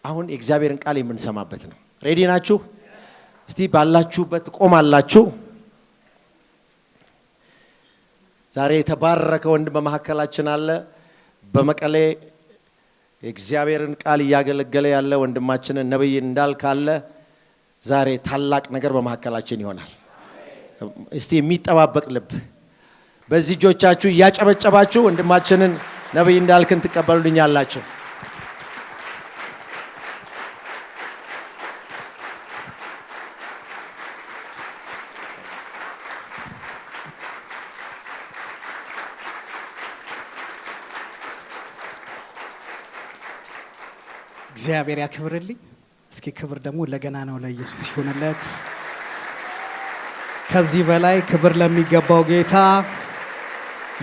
አሁን የእግዚአብሔርን ቃል የምንሰማበት ነው። ሬዲ ናችሁ? እስቲ ባላችሁበት ቆማላችሁ። ዛሬ የተባረከ ወንድ በመሐከላችን አለ። በመቀሌ የእግዚአብሔርን ቃል እያገለገለ ያለ ወንድማችንን ነብይ እንዳልክ አለ። ዛሬ ታላቅ ነገር በመሐከላችን ይሆናል። እስቲ የሚጠባበቅ ልብ በዚህ እጆቻችሁ እያጨበጨባችሁ ወንድማችንን ነብይ እንዳልክን ተቀበሉልኛላችሁ። እግዚአብሔር ያክብርልኝ። እስኪ ክብር ደግሞ ለገና ነው ለኢየሱስ ይሁንለት። ከዚህ በላይ ክብር ለሚገባው ጌታ፣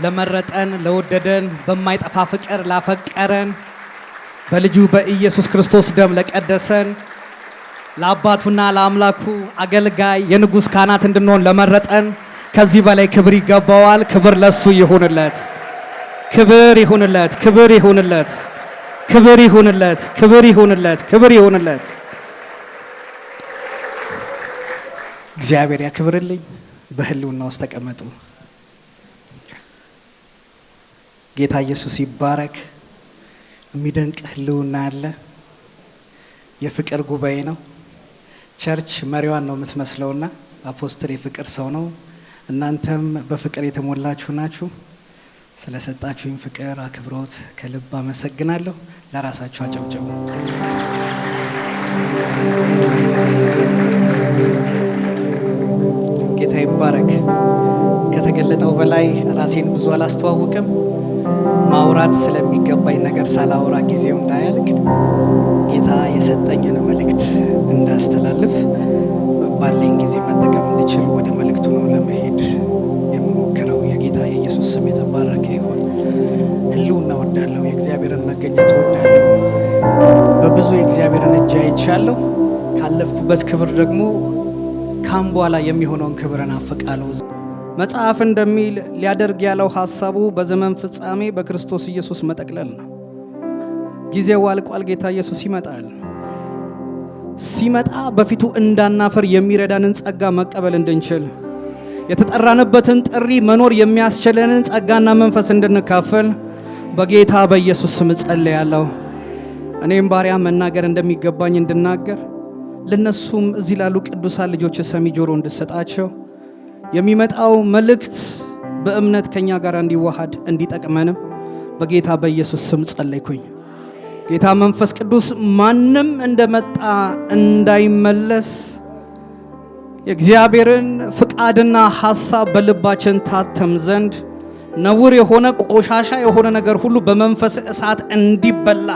ለመረጠን፣ ለወደደን፣ በማይጠፋ ፍቅር ላፈቀረን፣ በልጁ በኢየሱስ ክርስቶስ ደም ለቀደሰን፣ ለአባቱና ለአምላኩ አገልጋይ የንጉሥ ካህናት እንድንሆን ለመረጠን ከዚህ በላይ ክብር ይገባዋል። ክብር ለሱ ይሁንለት። ክብር ይሁንለት። ክብር ይሁንለት። ክብር ይሁንለት። ክብር ይሁንለት። ክብር ይሁንለት። እግዚአብሔር ያክብርልኝ። በህልውና ውስጥ ተቀመጡ። ጌታ ኢየሱስ ይባረክ። የሚደንቅ ህልውና አለ። የፍቅር ጉባኤ ነው። ቸርች መሪዋን ነው የምትመስለውና አፖስትል የፍቅር ሰው ነው። እናንተም በፍቅር የተሞላችሁ ናችሁ። ስለሰጣችሁኝ ፍቅር፣ አክብሮት ከልብ አመሰግናለሁ። ለራሳችሁ አጨብጭቡ። ጌታ ይባረክ። ከተገለጠው በላይ ራሴን ብዙ አላስተዋውቅም። ማውራት ስለሚገባኝ ነገር ሳላወራ ጊዜው እንዳያልቅ ጌታ የሰጠኝን መልእክት እንዳስተላልፍ ባለኝ ጊዜ መጠቀም እንድችል ወደ መልእክቱ ነው ለመሄድ የምሞክረው። የጌታ የኢየሱስ ስም የተባረከ ይሁን። ህልውና እወዳለሁ። የእግዚአብሔርን መገኘት እወዳለሁ። በብዙ የእግዚአብሔርን እጅ አይቻለሁ። ካለፍኩበት ክብር ደግሞ ካም በኋላ የሚሆነውን ክብር እናፍቃለሁ። መጽሐፍ እንደሚል ሊያደርግ ያለው ሐሳቡ በዘመን ፍጻሜ በክርስቶስ ኢየሱስ መጠቅለል ነው። ጊዜው አልቋል። ጌታ ኢየሱስ ይመጣል። ሲመጣ በፊቱ እንዳናፈር የሚረዳንን ጸጋ መቀበል እንድንችል የተጠራንበትን ጥሪ መኖር የሚያስችለንን ጸጋና መንፈስ እንድንካፈል በጌታ በኢየሱስ ስም ጸልያለሁ። እኔም ባሪያ መናገር እንደሚገባኝ እንድናገር፣ ለነሱም እዚህ ላሉ ቅዱሳን ልጆች ሰሚ ጆሮ እንድሰጣቸው፣ የሚመጣው መልእክት በእምነት ከኛ ጋር እንዲዋሃድ እንዲጠቅመንም በጌታ በኢየሱስ ስም ጸለይኩኝ። ጌታ መንፈስ ቅዱስ ማንም እንደመጣ እንዳይመለስ የእግዚአብሔርን ፍቃድና ሐሳብ በልባችን ታተም ዘንድ ነውር የሆነ ቆሻሻ የሆነ ነገር ሁሉ በመንፈስ እሳት እንዲበላ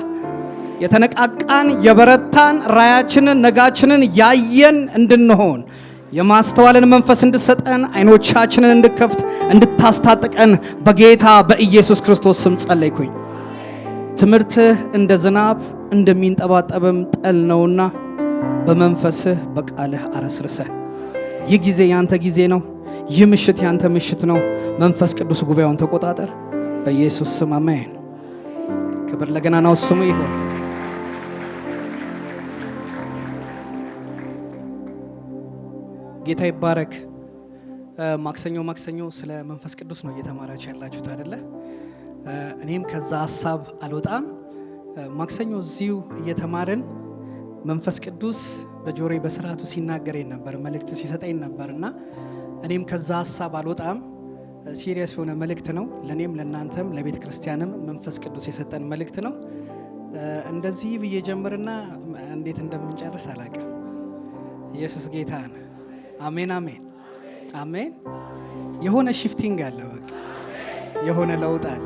የተነቃቃን የበረታን ራያችንን ነጋችንን ያየን እንድንሆን የማስተዋልን መንፈስ እንድሰጠን አይኖቻችንን እንድከፍት እንድታስታጥቀን በጌታ በኢየሱስ ክርስቶስ ስም ጸለይኩኝ። ትምህርትህ እንደ ዝናብ እንደሚንጠባጠብም ጠል ነውና በመንፈስህ በቃልህ አረስርሰን። ይህ ጊዜ ያንተ ጊዜ ነው። ይህ ምሽት ያንተ ምሽት ነው። መንፈስ ቅዱስ ጉባኤውን ተቆጣጠር። በኢየሱስ ስም አሜን። ክብር ለገናናው ስሙ ይሁን። ጌታ ይባረክ። ማክሰኞ ስለ መንፈስ ቅዱስ ነው እየተማራችሁ ያላችሁት አይደለ? እኔም ከዛ ሐሳብ አልወጣም። ማክሰኞ እዚሁ እየተማርን መንፈስ ቅዱስ በጆሮዬ በስርዓቱ ሲናገረኝ ነበር፣ መልእክት ሲሰጠኝ ነበርና እኔም ከዛ ሐሳብ አልወጣም። ሲሪየስ የሆነ መልእክት ነው። ለኔም ለናንተም ለቤተ ክርስቲያንም መንፈስ ቅዱስ የሰጠን መልእክት ነው። እንደዚህ ብዬ ጀምርና እንዴት እንደምንጨርስ አላውቅም። ኢየሱስ ጌታ ነው። አሜን አሜን አሜን። የሆነ ሽፍቲንግ አለ፣ በቃ የሆነ ለውጥ አለ።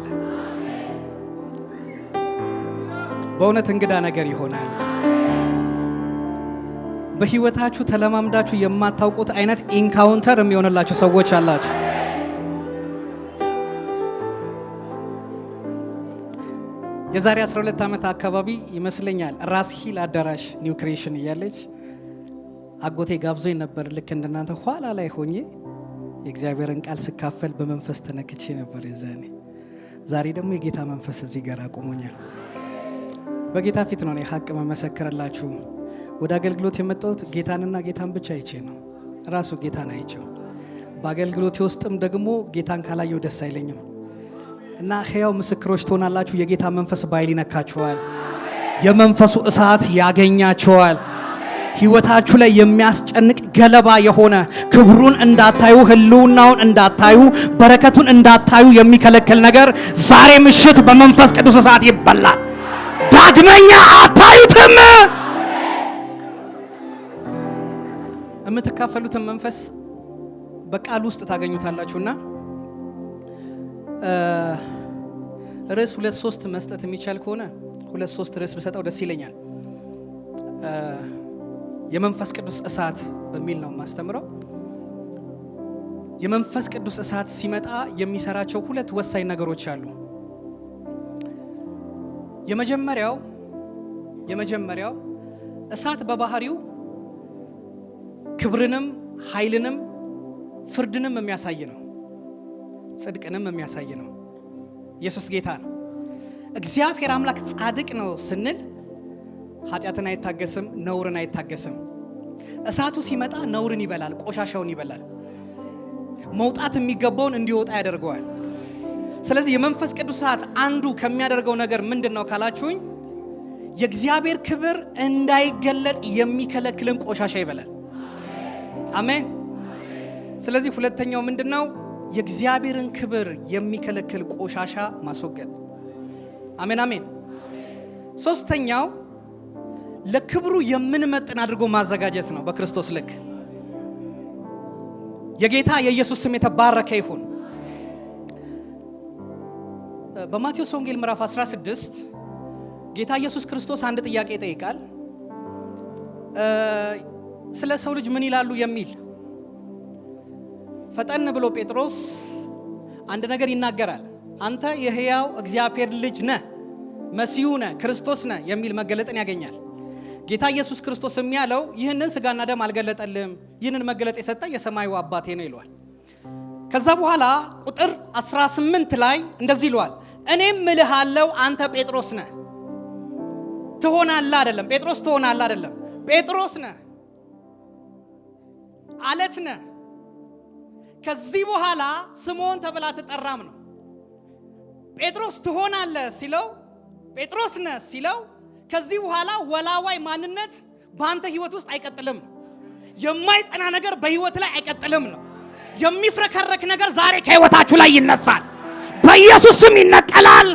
በእውነት እንግዳ ነገር ይሆናል። በህይወታችሁ ተለማምዳችሁ የማታውቁት አይነት ኢንካውንተር የሚሆንላችሁ ሰዎች አላችሁ። የዛሬ 12 ዓመት አካባቢ ይመስለኛል ራስ ሂል አዳራሽ ኒው ክሬሽን እያለች አጎቴ ጋብዞኝ ነበር። ልክ እንደናንተ ኋላ ላይ ሆኜ የእግዚአብሔርን ቃል ስካፈል በመንፈስ ተነክቼ ነበር የዛኔ። ዛሬ ደግሞ የጌታ መንፈስ እዚህ ጋር አቁሞኛል። በጌታ ፊት ነው ሀቅ መመሰክርላችሁ። ወደ አገልግሎት የመጣሁት ጌታንና ጌታን ብቻ አይቼ ነው። ራሱ ጌታን አይቼው በአገልግሎቴ ውስጥም ደግሞ ጌታን ካላየው ደስ አይለኝም እና ሕያው ምስክሮች ትሆናላችሁ። የጌታ መንፈስ በኃይል ይነካችኋል። የመንፈሱ እሳት ያገኛችኋል። ህይወታችሁ ላይ የሚያስጨንቅ ገለባ የሆነ ክብሩን እንዳታዩ፣ ህልውናውን እንዳታዩ፣ በረከቱን እንዳታዩ የሚከለክል ነገር ዛሬ ምሽት በመንፈስ ቅዱስ እሳት ይበላል። ዳግመኛ አታዩትም። የምትካፈሉትን መንፈስ በቃል ውስጥ ታገኙታላችሁና ርዕስ 2-3 መስጠት የሚቻል ከሆነ 2-3 ርዕስ ብሰጠው ደስ ይለኛል። የመንፈስ ቅዱስ እሳት በሚል ነው ማስተምረው። የመንፈስ ቅዱስ እሳት ሲመጣ የሚሰራቸው 2 ወሳኝ ነገሮች አሉ። የመጀመሪያው እሳት በባህሪው ክብርንም ኃይልንም ፍርድንም የሚያሳይ ነው። ጽድቅንም የሚያሳይ ነው። ኢየሱስ ጌታ ነው። እግዚአብሔር አምላክ ጻድቅ ነው ስንል ኃጢአትን አይታገስም፣ ነውርን አይታገስም። እሳቱ ሲመጣ ነውርን ይበላል፣ ቆሻሻውን ይበላል፣ መውጣት የሚገባውን እንዲወጣ ያደርገዋል። ስለዚህ የመንፈስ ቅዱስ እሳት አንዱ ከሚያደርገው ነገር ምንድነው ካላችሁኝ፣ የእግዚአብሔር ክብር እንዳይገለጥ የሚከለክልን ቆሻሻ ይበላል። አሜን። ስለዚህ ሁለተኛው ምንድነው? የእግዚአብሔርን ክብር የሚከለክል ቆሻሻ ማስወገድ። አሜን አሜን። ሶስተኛው ለክብሩ የምንመጥን አድርጎ ማዘጋጀት ነው። በክርስቶስ ልክ የጌታ የኢየሱስ ስም የተባረከ ይሁን። በማቴዎስ ወንጌል ምዕራፍ 16 ጌታ ኢየሱስ ክርስቶስ አንድ ጥያቄ ይጠይቃል። ስለ ሰው ልጅ ምን ይላሉ የሚል። ፈጠን ብሎ ጴጥሮስ አንድ ነገር ይናገራል። አንተ የሕያው እግዚአብሔር ልጅ ነህ፣ መሲሁ ነህ፣ ክርስቶስ ነህ የሚል መገለጥን ያገኛል። ጌታ ኢየሱስ ክርስቶስ የሚያለው ይህንን ስጋና ደም አልገለጠልም፣ ይህንን መገለጥ የሰጠ የሰማዩ አባቴ ነው ይለዋል። ከዛ በኋላ ቁጥር 18 ላይ እንደዚህ ይለዋል፣ እኔም እልሃለሁ አንተ ጴጥሮስ ነህ። ትሆናለህ አይደለም፣ ጴጥሮስ ትሆናለህ አይደለም፣ ጴጥሮስ ነህ፣ አለት ነህ። ከዚህ በኋላ ስምዖን ተብላ ትጠራም ነው። ጴጥሮስ ትሆናለህ ሲለው፣ ጴጥሮስ ነህ ሲለው፣ ከዚህ በኋላ ወላዋይ ማንነት በአንተ ህይወት ውስጥ አይቀጥልም። የማይጸና ነገር በህይወት ላይ አይቀጥልም ነው። የሚፍረከረክ ነገር ዛሬ ከህይወታችሁ ላይ ይነሳል፣ በኢየሱስ ስም ይነቀላል።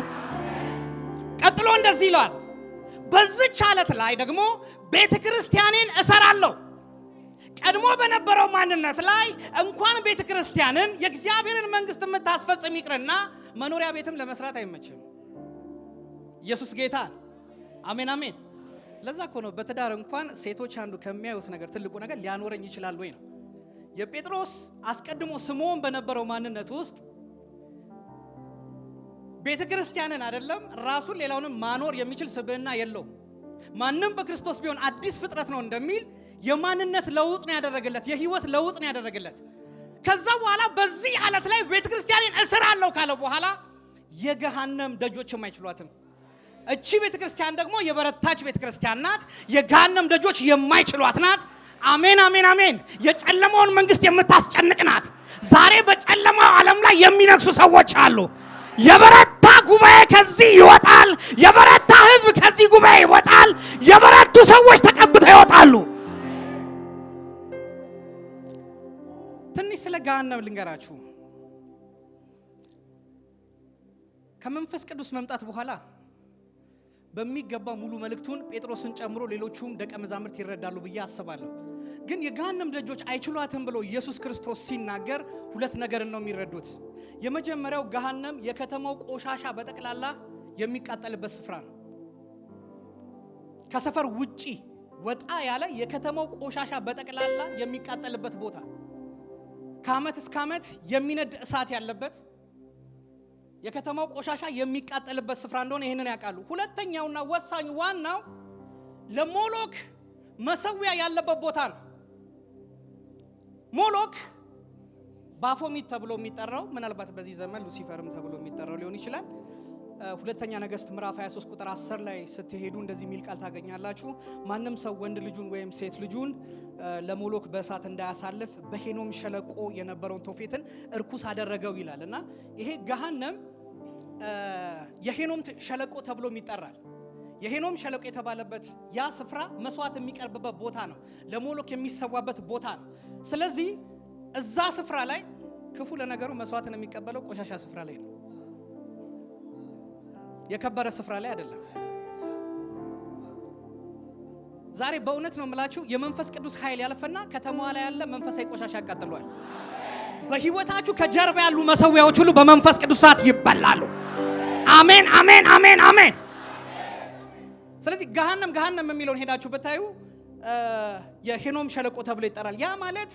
ቀጥሎ እንደዚህ ይላል፣ በዚህች ዓለት ላይ ደግሞ ቤተክርስቲያኔን እሰራለሁ። ቀድሞ በነበረው ማንነት ላይ እንኳን ቤተክርስቲያንን የእግዚአብሔርን መንግስት የምታስፈጽም ይቅርና መኖሪያ ቤትም ለመስራት አይመችም። ኢየሱስ ጌታ። አሜን አሜን። ለዛ እኮ ነው በትዳር እንኳን ሴቶች አንዱ ከሚያዩት ነገር ትልቁ ነገር ሊያኖረኝ ይችላል ወይ ነው። የጴጥሮስ አስቀድሞ ስምዖን በነበረው ማንነት ውስጥ ቤተክርስቲያንን አይደለም ራሱን ሌላውንም ማኖር የሚችል ስብዕና የለውም። ማንም በክርስቶስ ቢሆን አዲስ ፍጥረት ነው እንደሚል የማንነት ለውጥ ነው ያደረገለት፣ የህይወት ለውጥ ነው ያደረገለት። ከዛ በኋላ በዚህ ዓለት ላይ ቤተክርስቲያንን እሰራለሁ ካለ በኋላ የገሃነም ደጆችም አይችሏትም። እቺ ቤተክርስቲያን ደግሞ የበረታች ቤተክርስቲያን ናት። የገሃነም ደጆች የማይችሏት ናት። አሜን አሜን አሜን። የጨለማውን መንግስት የምታስጨንቅ ናት። ዛሬ በጨለማው ዓለም ላይ የሚነግሱ ሰዎች አሉ። የበረታ ጉባኤ ከዚህ ይወጣል። የበረታ ህዝብ ከዚህ ጉባኤ ይወጣል። የበረቱ ሰዎች ተቀብተው ይወጣሉ። ትንሽ ስለ ገሃነም ልንገራችሁ። ከመንፈስ ቅዱስ መምጣት በኋላ በሚገባ ሙሉ መልእክቱን ጴጥሮስን ጨምሮ ሌሎቹም ደቀ መዛሙርት ይረዳሉ ብዬ አስባለሁ። ግን የገሃነም ደጆች አይችሏትም ብሎ ኢየሱስ ክርስቶስ ሲናገር 2 ነገር ነው የሚረዱት። የመጀመሪያው ገሃነም የከተማው ቆሻሻ በጠቅላላ የሚቃጠልበት ስፍራ ነው። ከሰፈር ውጪ ወጣ ያለ የከተማው ቆሻሻ በጠቅላላ የሚቃጠልበት ቦታ፣ ከዓመት እስከ ዓመት የሚነድ እሳት ያለበት የከተማው ቆሻሻ የሚቃጠልበት ስፍራ እንደሆነ ይሄንን ያውቃሉ። ሁለተኛውና ወሳኙ ዋናው ለሞሎክ መሰዊያ ያለበት ቦታ ነው። ሞሎክ ባፎሚት ተብሎ የሚጠራው ምናልባት በዚህ ዘመን ሉሲፈርም ተብሎ የሚጠራው ሊሆን ይችላል። ሁለተኛ ነገሥት ምዕራፍ 23 ቁጥር 10 ላይ ስትሄዱ እንደዚህ የሚል ቃል ታገኛላችሁ። ማንም ሰው ወንድ ልጁን ወይም ሴት ልጁን ለሞሎክ በእሳት እንዳያሳልፍ በሄኖም ሸለቆ የነበረውን ቶፌትን እርኩስ አደረገው ይላል። እና ይሄ ገሃነም የሄኖም ሸለቆ ተብሎም ይጠራል። የሄኖም ሸለቆ የተባለበት ያ ስፍራ መስዋዕት የሚቀርብበት ቦታ ነው፣ ለሞሎክ የሚሰዋበት ቦታ ነው። ስለዚህ እዛ ስፍራ ላይ ክፉ ለነገሩ መስዋዕትን የሚቀበለው ቆሻሻ ስፍራ ላይ ነው፣ የከበረ ስፍራ ላይ አይደለም። ዛሬ በእውነት ነው የምላችሁ የመንፈስ ቅዱስ ኃይል ያልፈና ከተማዋ ላይ ያለ መንፈሳዊ ቆሻሻ ያቃጥሏል። በህይወታችሁ ከጀርባ ያሉ መሰዊያዎች ሁሉ በመንፈስ ቅዱስ እሳት ይበላሉ። አሜን አሜን አሜን አሜን። ስለዚህ ገሃነም የሚለውን ሄዳችሁ ብታዩ የሄኖም ሸለቆ ተብሎ ይጠራል። ያ ማለት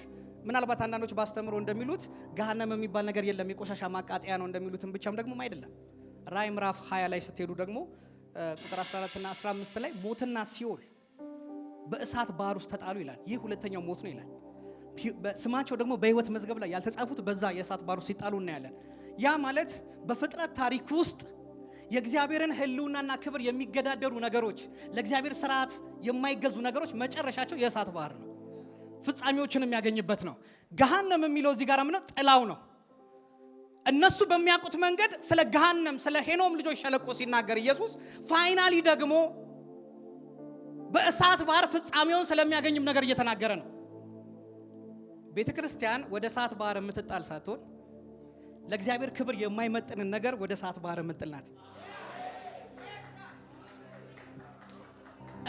ምናልባት አንዳንዶች ባስተምሮ እንደሚሉት ገሃነም የሚባል ነገር የለም የቆሻሻ ማቃጠያ ነው እንደሚሉትም ብቻም ደግሞ አይደለም። ራዕይ ምዕራፍ 20 ላይ ስትሄዱ ደግሞ ቁጥር 14 እና 15 ላይ ሞትና ሲኦል በእሳት ባህር ውስጥ ተጣሉ ይላል። ይህ ሁለተኛው ሞት ነው ይላል። ስማቸው ደግሞ በህይወት መዝገብ ላይ ያልተጻፉት በዛ የእሳት ባህር ውስጥ ሲጣሉ እናያለን። ያ ማለት በፍጥረት ታሪክ ውስጥ የእግዚአብሔርን ህልውናና ክብር የሚገዳደሩ ነገሮች፣ ለእግዚአብሔር ስርዓት የማይገዙ ነገሮች መጨረሻቸው የእሳት ባህር ነው፣ ፍጻሜዎችን የሚያገኝበት ነው። ገሃነም የሚለው እዚህ ጋር ምነው ጥላው ነው። እነሱ በሚያውቁት መንገድ ስለ ገሃነም ስለ ሄኖም ልጆች ሸለቆ ሲናገር ኢየሱስ ፋይናሊ ደግሞ በእሳት ባህር ፍጻሜውን ስለሚያገኝም ነገር እየተናገረ ነው። ቤተ ክርስቲያን ወደ እሳት ባህር የምትጣል ሳትሆን ለእግዚአብሔር ክብር የማይመጥንን ነገር ወደ እሳት ባህር የምትጥልናት።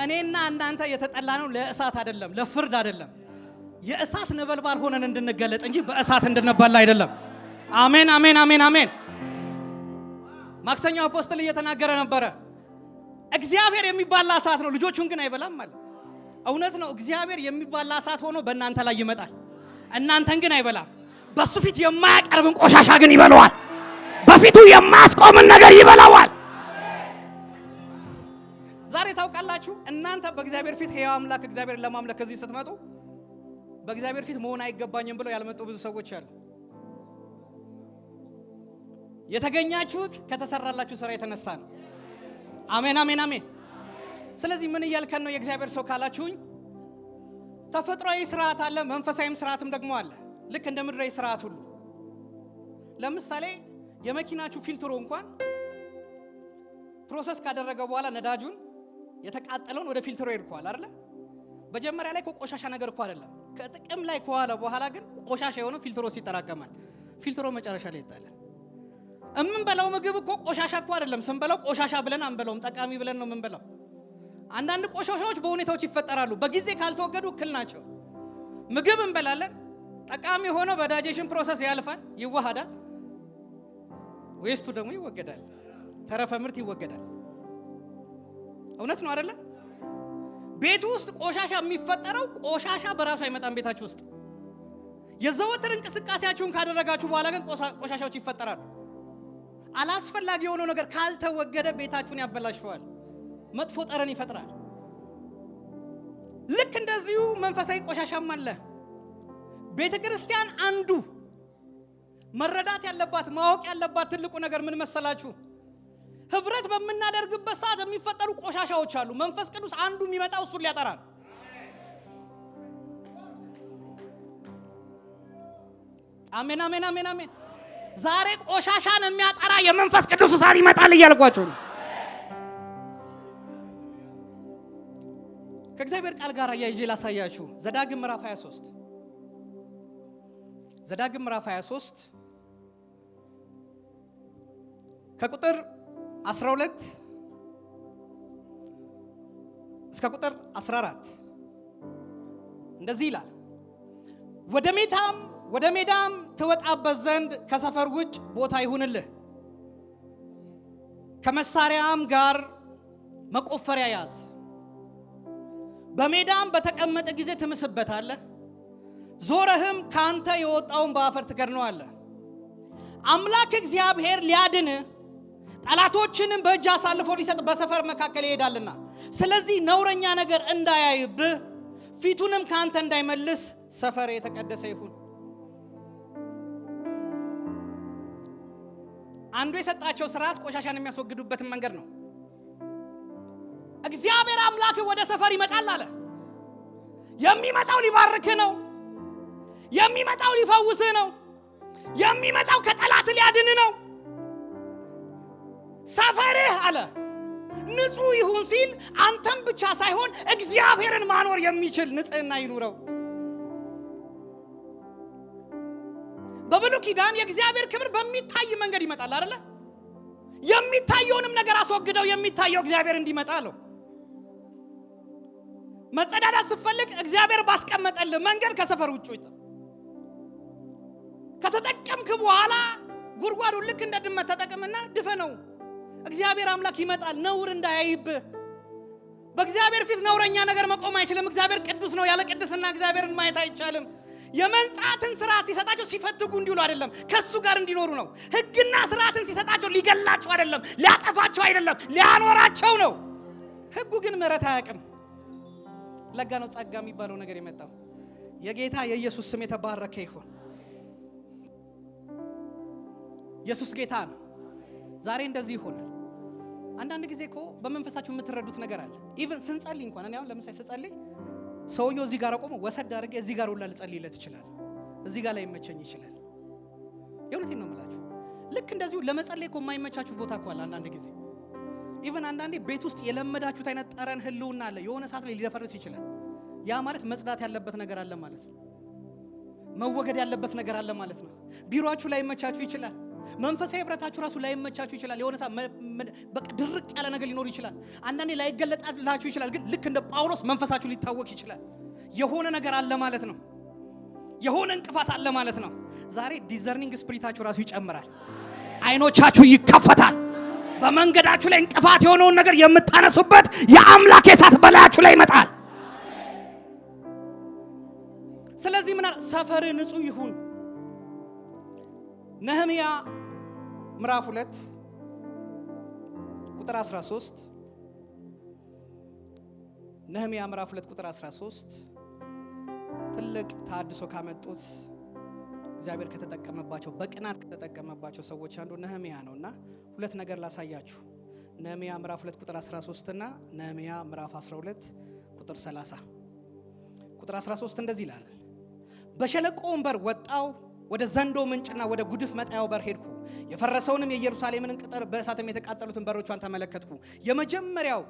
እኔና እናንተ የተጠላ ነው ለእሳት አይደለም፣ ለፍርድ አይደለም። የእሳት ነበልባል ሆነን እንድንገለጥ እንጂ በእሳት እንድንበላ አይደለም። አሜን አሜን አሜን አሜን። ማክሰኛው አፖስትል እየተናገረ ነበረ። እግዚአብሔር የሚባላ እሳት ነው፣ ልጆቹን ግን አይበላም ማለት እውነት ነው። እግዚአብሔር የሚባላ እሳት ሆኖ በእናንተ ላይ ይመጣል፣ እናንተን ግን አይበላም። በሱ ፊት የማያቀርብን ቆሻሻ ግን ይበላዋል። በፊቱ የማያስቆምን ነገር ይበላዋል። ዛሬ ታውቃላችሁ እናንተ በእግዚአብሔር ፊት ሕያው አምላክ እግዚአብሔር ለማምለክ እዚህ ስትመጡ በእግዚአብሔር ፊት መሆን አይገባኝም ብለው ያልመጡ ብዙ ሰዎች አሉ። የተገኛችሁት ከተሰራላችሁ ስራ የተነሳ ነው። አሜን አሜን አሜን። ስለዚህ ምን እያልከን ነው የእግዚአብሔር ሰው ካላችሁኝ፣ ተፈጥሯዊ ስርዓት አለ፣ መንፈሳዊም ስርዓትም ደግሞ አለ። ልክ እንደ ምድራዊ ስርዓት ሁሉ ለምሳሌ የመኪናችሁ ፊልትሮ እንኳን ፕሮሰስ ካደረገ በኋላ ነዳጁን የተቃጠለውን ወደ ፊልትሮ ይልኳል አይደል? መጀመሪያ ላይ ቆሻሻ ነገር እኮ አይደለም። ከጥቅም ላይ ከዋለ በኋላ ግን ቆሻሻ የሆነው ፊልትሮ ሲጠራቀማል። ፊልትሮ መጨረሻ ላይ ይጣላል። እምንበላው ምግብ እኮ ቆሻሻ እኮ አይደለም። ስንበላው ቆሻሻ ብለን አንበላውም፣ ጠቃሚ ብለን ነው የምንበላው። አንዳንድ ቆሻሻዎች በሁኔታዎች ይፈጠራሉ፣ በጊዜ ካልተወገዱ እክል ናቸው። ምግብ እንበላለን፣ ጠቃሚ ሆኖ በዳይጀሽን ፕሮሰስ ያልፋል፣ ይዋሃዳል፣ ዌስቱ ደግሞ ይወገዳል፣ ተረፈ ምርት ይወገዳል። እውነት ነው አይደለ? ቤቱ ውስጥ ቆሻሻ የሚፈጠረው ቆሻሻ በራሱ አይመጣም። ቤታችሁ ውስጥ የዘወትር እንቅስቃሴያችሁን ካደረጋችሁ በኋላ ግን ቆሻሻዎች ይፈጠራሉ። አላስፈላጊ የሆነው ነገር ካልተወገደ ቤታችሁን ያበላሽዋል፣ መጥፎ ጠረን ይፈጥራል። ልክ እንደዚሁ መንፈሳዊ ቆሻሻም አለ። ቤተ ክርስቲያን አንዱ መረዳት ያለባት ማወቅ ያለባት ትልቁ ነገር ምን መሰላችሁ? ህብረት በምናደርግበት ሰዓት የሚፈጠሩ ቆሻሻዎች አሉ። መንፈስ ቅዱስ አንዱ የሚመጣው እሱን ሊያጠራ ነው። አሜን አሜን አሜን አሜን። ዛሬ ቆሻሻን የሚያጠራ የመንፈስ ቅዱስ እሳት ይመጣል እያልኳችሁ ነው። ከእግዚአብሔር ቃል ጋር አያይዤ ላሳያችሁ። ዘዳግም ምዕራፍ 23 ዘዳግም ምዕራፍ 23 ከቁጥር 12 እስከ ቁጥር 14 እንደዚህ ይላል። ወደ ሜዳም ትወጣበት ዘንድ ከሰፈር ውጭ ቦታ ይሁንልህ፣ ከመሳሪያም ጋር መቆፈሪያ ያዝ። በሜዳም በተቀመጠ ጊዜ ትምስበታለህ፣ ዞረህም ካንተ የወጣውን በአፈር ትከድነዋለህ። አምላክ እግዚአብሔር ሊያድን ጠላቶችንም በእጅ አሳልፎ ሊሰጥ በሰፈር መካከል ይሄዳልና፣ ስለዚህ ነውረኛ ነገር እንዳያይብህ ፊቱንም ካንተ እንዳይመልስ ሰፈር የተቀደሰ ይሁን። አንዱ የሰጣቸው ስርዓት ቆሻሻን የሚያስወግዱበት መንገድ ነው። እግዚአብሔር አምላክ ወደ ሰፈር ይመጣል አለ። የሚመጣው ሊባርክ ነው። የሚመጣው ሊፈውስ ነው። የሚመጣው ከጠላት ሊያድን ነው። ሰፈርህ አለ ንጹህ ይሁን ሲል አንተም ብቻ ሳይሆን እግዚአብሔርን ማኖር የሚችል ንጽህና ይኑረው። በብሉይ ኪዳን የእግዚአብሔር ክብር በሚታይ መንገድ ይመጣል አይደለ? የሚታየውንም ነገር አስወግደው የሚታየው እግዚአብሔር እንዲመጣ ነው። መጸዳዳት ስትፈልግ እግዚአብሔር ባስቀመጠልህ መንገድ ከሰፈር ውጭ ወጣ። ከተጠቀምክ በኋላ ጉድጓዱን ልክ እንደ ድመት ተጠቅምና ድፈነው። እግዚአብሔር አምላክ ይመጣል ነውር እንዳያይብህ። በእግዚአብሔር ፊት ነውረኛ ነገር መቆም አይችልም። እግዚአብሔር ቅዱስ ነው። ያለ ቅድስና እግዚአብሔርን ማየት አይቻልም። የመንጻትን ስርዓት ሲሰጣቸው ሲፈትጉ እንዲሉ አይደለም፣ ከሱ ጋር እንዲኖሩ ነው። ህግና ስርዓትን ሲሰጣቸው ሊገላቸው አይደለም፣ ሊያጠፋቸው አይደለም፣ ሊያኖራቸው ነው። ህጉ ግን ምሕረት አያውቅም። ለጋ ነው ጸጋ የሚባለው ነገር የመጣው። የጌታ የኢየሱስ ስም የተባረከ ይሁን። ኢየሱስ ጌታ ነው። ዛሬ እንደዚህ ይሆናል። አንዳንድ ጊዜ እኮ በመንፈሳችሁ የምትረዱት ነገር አለ። ኢቭን ስንጸልይ እንኳን እኔ አሁን ለምሳሌ ስጸልይ ሰውየው እዚህ ጋር ቆሞ ወሰድ አድርጌ እዚህ ጋር ሁላ ልጸልይለት ይችላል። እዚህ ጋር ላይ ይመቸኝ ይችላል። የእውነቴን ነው የምላችሁ። ልክ እንደዚሁ ለመጸለይ እኮ የማይመቻችሁ ቦታ እኮ አለ አንዳንድ ጊዜ። ኢቭን አንዳንዴ ቤት ውስጥ የለመዳችሁት አይነት ጠረን ህልውና አለ። የሆነ ሰዓት ላይ ሊደፈርስ ይችላል። ያ ማለት መጽዳት ያለበት ነገር አለ ማለት ነው። መወገድ ያለበት ነገር አለ ማለት ነው። ቢሮአችሁ ላይ ይመቻችሁ ይችላል። መንፈሳዊ ህብረታችሁ ራሱ ላይ ይመቻችሁ ይችላል። የሆነ ሰዓት በቃ ድርቅ ያለ ነገር ሊኖር ይችላል። አንዳንዴ ላይ ገለጣላችሁ ይችላል። ግን ልክ እንደ ጳውሎስ መንፈሳችሁ ሊታወክ ይችላል። የሆነ ነገር አለ ማለት ነው። የሆነ እንቅፋት አለ ማለት ነው። ዛሬ ዲዘርኒንግ ስፒሪታችሁ ራሱ ይጨምራል። አይኖቻችሁ ይከፈታል። በመንገዳችሁ ላይ እንቅፋት የሆነውን ነገር የምታነሱበት የአምላክ እሳት በላያችሁ ላይ ይመጣል። ስለዚህ ምን አለ? ሰፈር ንጹህ ይሁን። ነህምያ ምዕራፍ 2 ቁጥር 13 ነህምያ ምዕራፍ 2 ቁጥር 13 ትልቅ ተሐድሶ ካመጡት እግዚአብሔር ከተጠቀመባቸው በቅናት ከተጠቀመባቸው ሰዎች አንዱ ነህምያ ነውና ሁለት ነገር ላሳያችሁ። ነህምያ ምዕራፍ 2 ቁጥር 13 እና ነህምያ ምዕራፍ 12 ቁጥር 30 ቁጥር 13 እንደዚህ ይላል። በሸለቆውም በር ወጣው፣ ወደ ዘንዶ ምንጭና ወደ ጉድፍ መጣያው በር ሄድኩ። የፈረሰውንም የኢየሩሳሌምን ቅጥር በእሳትም የተቃጠሉትን በሮቿን ተመለከትኩ። የመጀመሪያው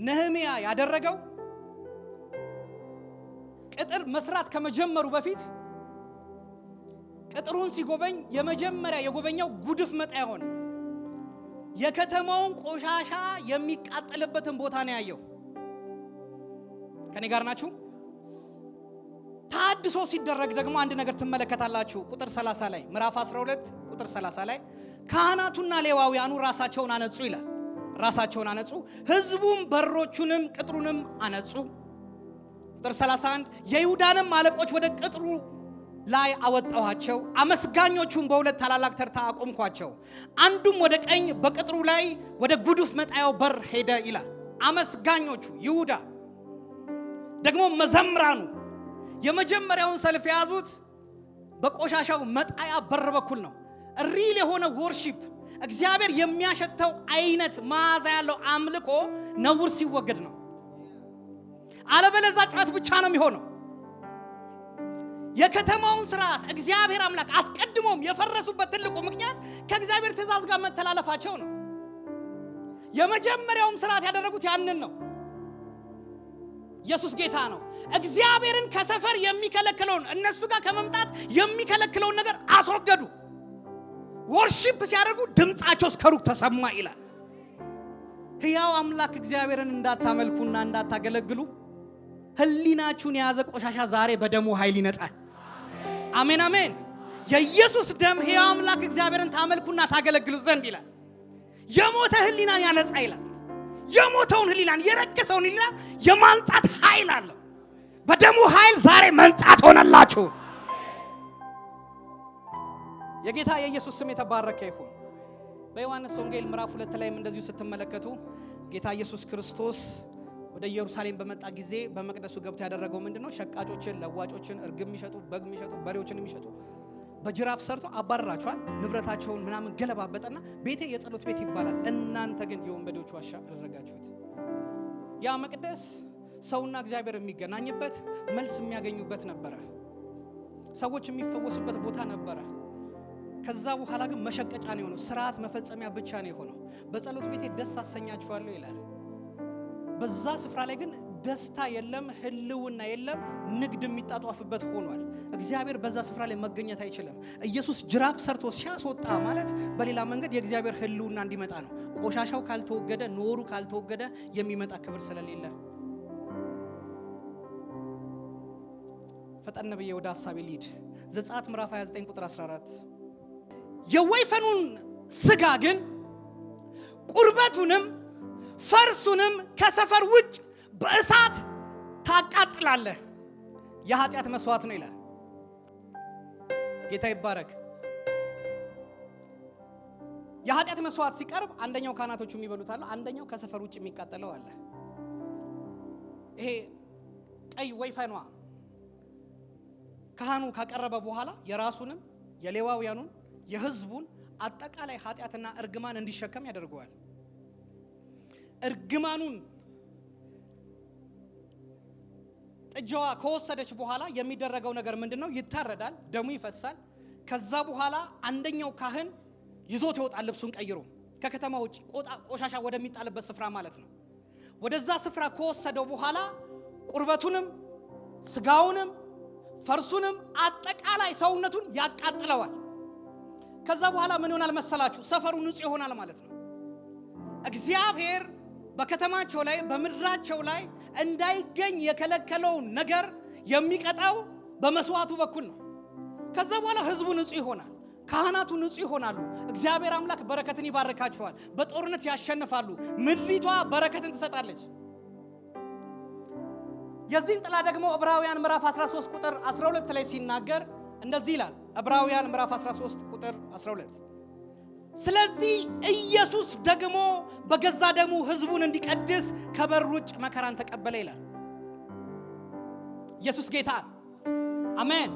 ነህምያ ያደረገው ቅጥር መስራት ከመጀመሩ በፊት ቅጥሩን ሲጎበኝ የመጀመሪያ የጎበኛው ጉድፍ መጣያውን የከተማውን ቆሻሻ የሚቃጠልበትን ቦታ ነው ያየው። ከኔ ጋር ናችሁ? ታድሶ ሲደረግ ደግሞ አንድ ነገር ትመለከታላችሁ። ቁጥር 30 ላይ ምዕራፍ 12 ቁጥር 30 ላይ ካህናቱና ሌዋውያኑ ራሳቸውን አነጹ ይላል። ራሳቸውን አነጹ፣ ህዝቡም በሮቹንም ቅጥሩንም አነጹ። ቁጥር 31 የይሁዳንም አለቆች ወደ ቅጥሩ ላይ አወጣኋቸው፣ አመስጋኞቹም በሁለት ታላላቅ ተርታ አቆምኳቸው። አንዱም ወደ ቀኝ በቅጥሩ ላይ ወደ ጉድፍ መጣያው በር ሄደ ይላል። አመስጋኞቹ ይሁዳ ደግሞ መዘምራኑ የመጀመሪያውን ሰልፍ የያዙት በቆሻሻው መጣያ በር በኩል ነው። ሪል የሆነ ወርሺፕ እግዚአብሔር የሚያሸተው አይነት መዓዛ ያለው አምልኮ ነውር ሲወገድ ነው። አለበለዚያ ጫት ብቻ ነው የሚሆነው። የከተማውን ስርዓት እግዚአብሔር አምላክ አስቀድሞም የፈረሱበት ትልቁ ምክንያት ከእግዚአብሔር ትእዛዝ ጋር መተላለፋቸው ነው። የመጀመሪያውም ስርዓት ያደረጉት ያንን ነው። ኢየሱስ ጌታ ነው። እግዚአብሔርን ከሰፈር የሚከለክለውን እነሱ ጋር ከመምጣት የሚከለክለውን ነገር አስወገዱ። ወርሺፕ ሲያደርጉ ድምጻቸው እስከ ሩቅ ተሰማ ይላል። ሕያው አምላክ እግዚአብሔርን እንዳታመልኩና እንዳታገለግሉ ህሊናችሁን የያዘ ቆሻሻ ዛሬ በደሙ ኃይል ይነጻል። አሜን አሜን። የኢየሱስ ደም ሕያው አምላክ እግዚአብሔርን ታመልኩና ታገለግሉ ዘንድ ይላል። የሞተ ህሊናን ያነጻ ይላል። የሞተውን ህሊናን የረከሰውን ህሊና የማንጻት ኃይል አለው። በደሙ ኃይል ዛሬ መንጻት ሆነላችሁ። የጌታ የኢየሱስ ስም የተባረከ ይሁን። በዮሐንስ ወንጌል ምዕራፍ 2 ላይም እንደዚሁ ስትመለከቱ ጌታ ኢየሱስ ክርስቶስ ወደ ኢየሩሳሌም በመጣ ጊዜ በመቅደሱ ገብቶ ያደረገው ምንድነው? ሸቃጮችን፣ ለዋጮችን፣ እርግብ የሚሸጡ፣ በግ የሚሸጡ፣ በሬዎችን የሚሸጡ በጅራፍ ሰርቶ አባረራቸዋል። ንብረታቸውን ምናምን ገለባበጠና ቤቴ የጸሎት ቤት ይባላል፣ እናንተ ግን የወንበዴዎች ዋሻ አደረጋችሁት። ያ መቅደስ ሰውና እግዚአብሔር የሚገናኝበት መልስ የሚያገኙበት ነበረ። ሰዎች የሚፈወሱበት ቦታ ነበረ። ከዛ በኋላ ግን መሸቀጫ ነው የሆነው። ስርዓት መፈጸሚያ ብቻ ነው የሆነው። በጸሎት ቤቴ ደስ አሰኛችኋለሁ ይላል። በዛ ስፍራ ላይ ግን ደስታ የለም፣ ህልውና የለም፣ ንግድ የሚጣጧፍበት ሆኗል። እግዚአብሔር በዛ ስፍራ ላይ መገኘት አይችልም። ኢየሱስ ጅራፍ ሰርቶ ሲያስወጣ ማለት በሌላ መንገድ የእግዚአብሔር ህልውና እንዲመጣ ነው። ቆሻሻው ካልተወገደ፣ ኖሩ ካልተወገደ የሚመጣ ክብር ስለሌለ። ፈጠን ብዬ ወደ ሐሳቤ ልሂድ። ዘጸአት ምዕራፍ 29 ቁጥር 14 የወይፈኑን ስጋ ግን ቁርበቱንም ፈርሱንም ከሰፈር ውጭ በእሳት ታቃጥላለህ፣ የኃጢአት መስዋዕት ነው ይላል። ጌታ ይባረክ። የኃጢአት መስዋዕት ሲቀርብ አንደኛው ካህናቶቹ የሚበሉት አለ፣ አንደኛው ከሰፈር ውጭ የሚቃጠለው አለ። ይሄ ቀይ ወይፈኗ ካህኑ ካቀረበ በኋላ የራሱንም የሌዋውያኑን የህዝቡን አጠቃላይ ኃጢአትና እርግማን እንዲሸከም ያደርገዋል። እርግማኑን ጥጃዋ ከወሰደች በኋላ የሚደረገው ነገር ምንድነው? ይታረዳል፣ ደሙ ይፈሳል። ከዛ በኋላ አንደኛው ካህን ይዞት ይወጣል፣ ልብሱን ቀይሮ ከከተማ ውጭ ቆሻሻ ወደሚጣልበት ስፍራ ማለት ነው። ወደዛ ስፍራ ከወሰደው በኋላ ቁርበቱንም ስጋውንም ፈርሱንም አጠቃላይ ሰውነቱን ያቃጥለዋል። ከዛ በኋላ ምን ይሆናል መሰላችሁ? ሰፈሩ ንጹህ ይሆናል ማለት ነው። እግዚአብሔር በከተማቸው ላይ በምድራቸው ላይ እንዳይገኝ የከለከለው ነገር የሚቀጣው በመስዋዕቱ በኩል ነው። ከዛ በኋላ ህዝቡ ንጹህ ይሆናል፣ ካህናቱ ንጹህ ይሆናሉ። እግዚአብሔር አምላክ በረከትን ይባርካቸዋል፣ በጦርነት ያሸንፋሉ፣ ምድሪቷ በረከትን ትሰጣለች። የዚህን ጥላ ደግሞ ዕብራውያን ምዕራፍ 13 ቁጥር 12 ላይ ሲናገር እንደዚህ ይላል። ዕብራውያን ምዕራፍ 13 ቁጥር 12 ስለዚህ ኢየሱስ ደግሞ በገዛ ደሙ ህዝቡን እንዲቀድስ ከበር ውጭ መከራን ተቀበለ ይላል። ኢየሱስ ጌታ አሜን።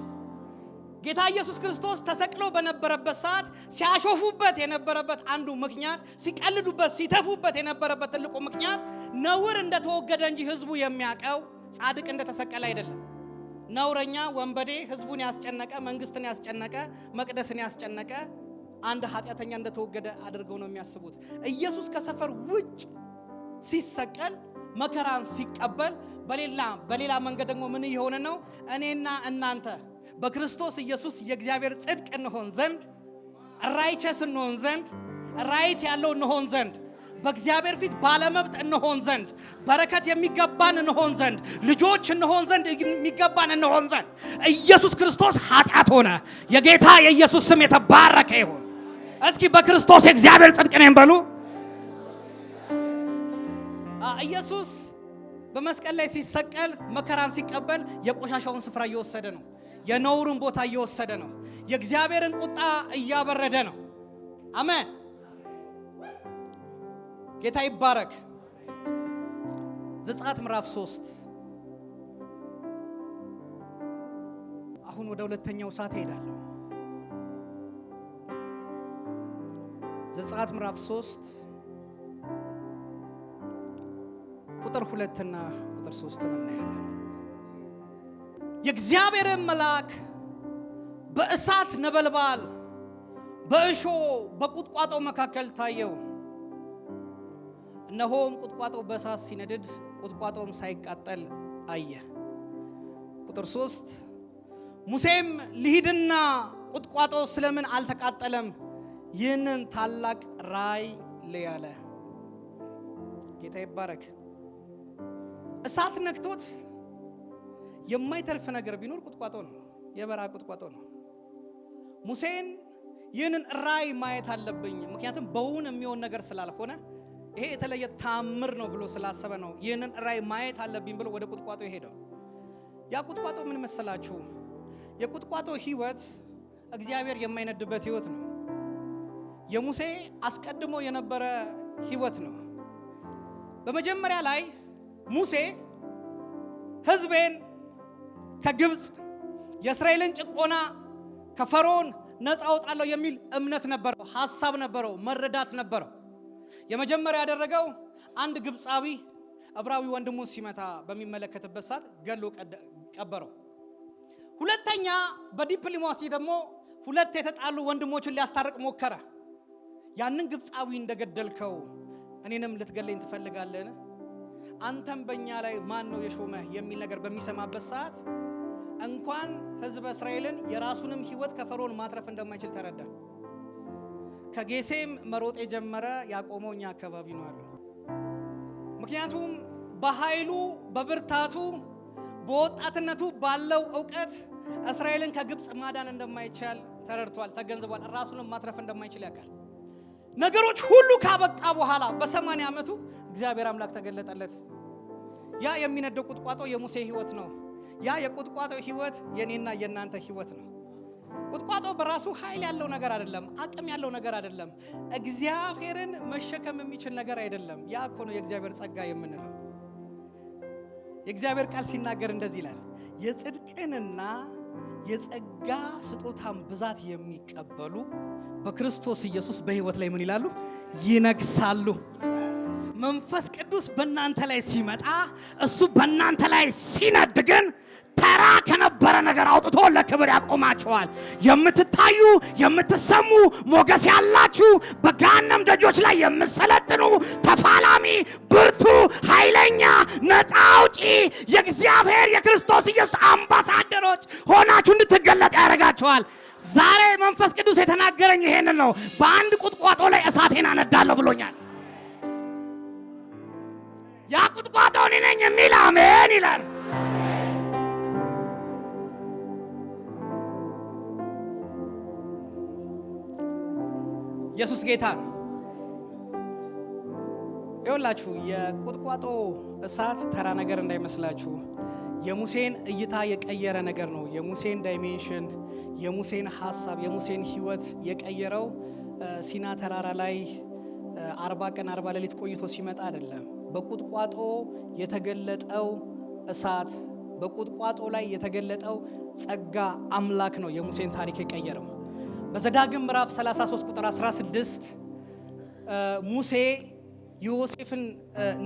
ጌታ ኢየሱስ ክርስቶስ ተሰቅሎ በነበረበት ሰዓት ሲያሾፉበት የነበረበት አንዱ ምክንያት፣ ሲቀልዱበት ሲተፉበት የነበረበት ትልቁ ምክንያት ነውር እንደተወገደ እንጂ ህዝቡ የሚያቀው ጻድቅ እንደተሰቀለ አይደለም። ነውረኛ ወንበዴ ህዝቡን ያስጨነቀ፣ መንግስትን ያስጨነቀ፣ መቅደስን ያስጨነቀ አንድ ኃጢአተኛ እንደተወገደ አድርገው ነው የሚያስቡት። ኢየሱስ ከሰፈር ውጭ ሲሰቀል መከራን ሲቀበል በሌላ መንገድ ደግሞ ምን ይሆነ ነው? እኔና እናንተ በክርስቶስ ኢየሱስ የእግዚአብሔር ጽድቅ እንሆን ዘንድ፣ ራይቸስ እንሆን ዘንድ፣ ራይት ያለው እንሆን ዘንድ፣ በእግዚአብሔር ፊት ባለመብት እንሆን ዘንድ፣ በረከት የሚገባን እንሆን ዘንድ፣ ልጆች እንሆን ዘንድ የሚገባን እንሆን ዘንድ ኢየሱስ ክርስቶስ ኃጢአት ሆነ። የጌታ የኢየሱስ ስም የተባረከ ይሁን። እስኪ በክርስቶስ የእግዚአብሔር ጽድቅ ነኝ በሉ። ኢየሱስ በመስቀል ላይ ሲሰቀል መከራን ሲቀበል የቆሻሻውን ስፍራ እየወሰደ ነው። የነውሩን ቦታ እየወሰደ ነው። የእግዚአብሔርን ቁጣ እያበረደ ነው። አሜን። ጌታ ይባረክ። ዘጸአት ምዕራፍ 3 አሁን ወደ ሁለተኛው ሰዓት ሄዳለሁ። ዘጸአት ምዕራፍ 3 ቁጥር 2 እና ቁጥር 3 እናያለን። የእግዚአብሔርን መልአክ በእሳት ነበልባል በእሾህ በቁጥቋጦ መካከል ታየው። እነሆም ቁጥቋጦ በእሳት ሲነድድ ቁጥቋጦም ሳይቃጠል አየ። ቁጥር 3 ሙሴም ልሂድና ቁጥቋጦ ስለምን አልተቃጠለም? ይህንን ታላቅ ራእይ ልይ አለ። ጌታ ይባረክ። እሳት ነክቶት የማይተርፍ ነገር ቢኖር ቁጥቋጦ ነው፣ የበረሃ ቁጥቋጦ ነው። ሙሴን ይህንን ራእይ ማየት አለብኝ፣ ምክንያቱም በውን የሚሆን ነገር ስላልሆነ ይሄ የተለየ ታምር ነው ብሎ ስላሰበ ነው ይህንን ራእይ ማየት አለብኝ ብሎ ወደ ቁጥቋጦ ሄደው። ያ ቁጥቋጦ ምን መሰላችሁ? የቁጥቋጦ ህይወት እግዚአብሔር የማይነድበት ህይወት ነው። የሙሴ አስቀድሞ የነበረ ህይወት ነው። በመጀመሪያ ላይ ሙሴ ህዝቤን ከግብፅ የእስራኤልን ጭቆና ከፈርዖን ነፃ አወጣለሁ የሚል እምነት ነበረው፣ ሐሳብ ነበረው፣ መረዳት ነበረው። የመጀመሪያ ያደረገው አንድ ግብፃዊ ዕብራዊ ወንድሙን ሲመታ በሚመለከትበት ሰዓት ገሎ ቀበረው። ሁለተኛ በዲፕሎማሲ ደግሞ ሁለት የተጣሉ ወንድሞችን ሊያስታርቅ ሞከረ። ያንን ግብፃዊ እንደገደልከው እኔንም ልትገለኝ ትፈልጋለህ? አንተም በእኛ ላይ ማን ነው የሾመህ የሚል ነገር በሚሰማበት ሰዓት እንኳን ሕዝበ እስራኤልን የራሱንም ሕይወት ከፈርዖን ማትረፍ እንደማይችል ተረዳ። ከጌሴም መሮጥ የጀመረ ያቆመው እኛ አካባቢ ነው ያለው። ምክንያቱም በኃይሉ በብርታቱ በወጣትነቱ ባለው ዕውቀት እስራኤልን ከግብፅ ማዳን እንደማይቻል ተረድቷል፣ ተገንዝቧል። ራሱንም ማትረፍ እንደማይችል ያውቃል። ነገሮች ሁሉ ካበቃ በኋላ በ80 ዓመቱ እግዚአብሔር አምላክ ተገለጠለት። ያ የሚነደው ቁጥቋጦ የሙሴ ሕይወት ነው። ያ የቁጥቋጦ ሕይወት የኔና የናንተ ሕይወት ነው። ቁጥቋጦ በራሱ ኃይል ያለው ነገር አይደለም፣ አቅም ያለው ነገር አይደለም፣ እግዚአብሔርን መሸከም የሚችል ነገር አይደለም። ያ እኮ ነው የእግዚአብሔር ጸጋ የምንለው። የእግዚአብሔር ቃል ሲናገር እንደዚህ ይላል፣ የጽድቅንና የጸጋ ስጦታን ብዛት የሚቀበሉ በክርስቶስ ኢየሱስ በሕይወት ላይ ምን ይላሉ? ይነግሳሉ። መንፈስ ቅዱስ በእናንተ ላይ ሲመጣ እሱ በእናንተ ላይ ሲነድ ግን ተራ ከነበረ ነገር አውጥቶ ለክብር ያቆማችኋል። የምትታዩ የምትሰሙ ሞገስ ያላችሁ በገሃነም ደጆች ላይ የምትሰለጥኑ ተፋላሚ ብርቱ ኃይለኛ ነፃ አውጪ የእግዚአብሔር የክርስቶስ ኢየሱስ አምባሳደሮች ሆናችሁ እንድትገለጥ ያደርጋችኋል። ዛሬ መንፈስ ቅዱስ የተናገረኝ ይሄንን ነው። በአንድ ቁጥቋጦ ላይ እሳቴን አነዳለሁ ብሎኛል። ያ ቁጥቋጦ እኔ ነኝ የሚል አሜን ይላል። ኢየሱስ ጌታ ነው። ይኸውላችሁ የቁጥቋጦ እሳት ተራ ነገር እንዳይመስላችሁ። የሙሴን እይታ የቀየረ ነገር ነው። የሙሴን ዳይሜንሽን፣ የሙሴን ሐሳብ፣ የሙሴን ሕይወት የቀየረው ሲና ተራራ ላይ 40 ቀን 40 ሌሊት ቆይቶ ሲመጣ አይደለም። በቁጥቋጦ የተገለጠው እሳት፣ በቁጥቋጦ ላይ የተገለጠው ጸጋ አምላክ ነው የሙሴን ታሪክ የቀየረው። በዘዳግም ምዕራፍ 33 ቁጥር 16 ሙሴ ዮሴፍን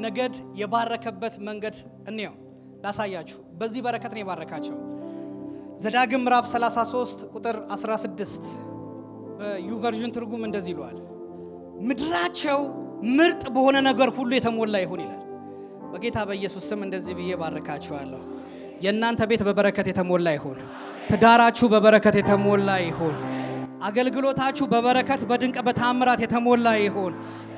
ነገድ የባረከበት መንገድ እንየው ላሳያችሁ። በዚህ በረከት ነው የባረካቸው። ዘዳግም ምዕራፍ 33 ቁጥር 16 በዩቨርዥን ትርጉም እንደዚህ ይለዋል፣ ምድራቸው ምርጥ በሆነ ነገር ሁሉ የተሞላ ይሁን ይላል። በጌታ በኢየሱስ ስም እንደዚህ ብዬ ባረካችኋለሁ። የእናንተ ቤት በበረከት የተሞላ ይሁን። ትዳራችሁ በበረከት የተሞላ ይሁን። አገልግሎታችሁ በበረከት በድንቅ በታምራት የተሞላ ይሁን።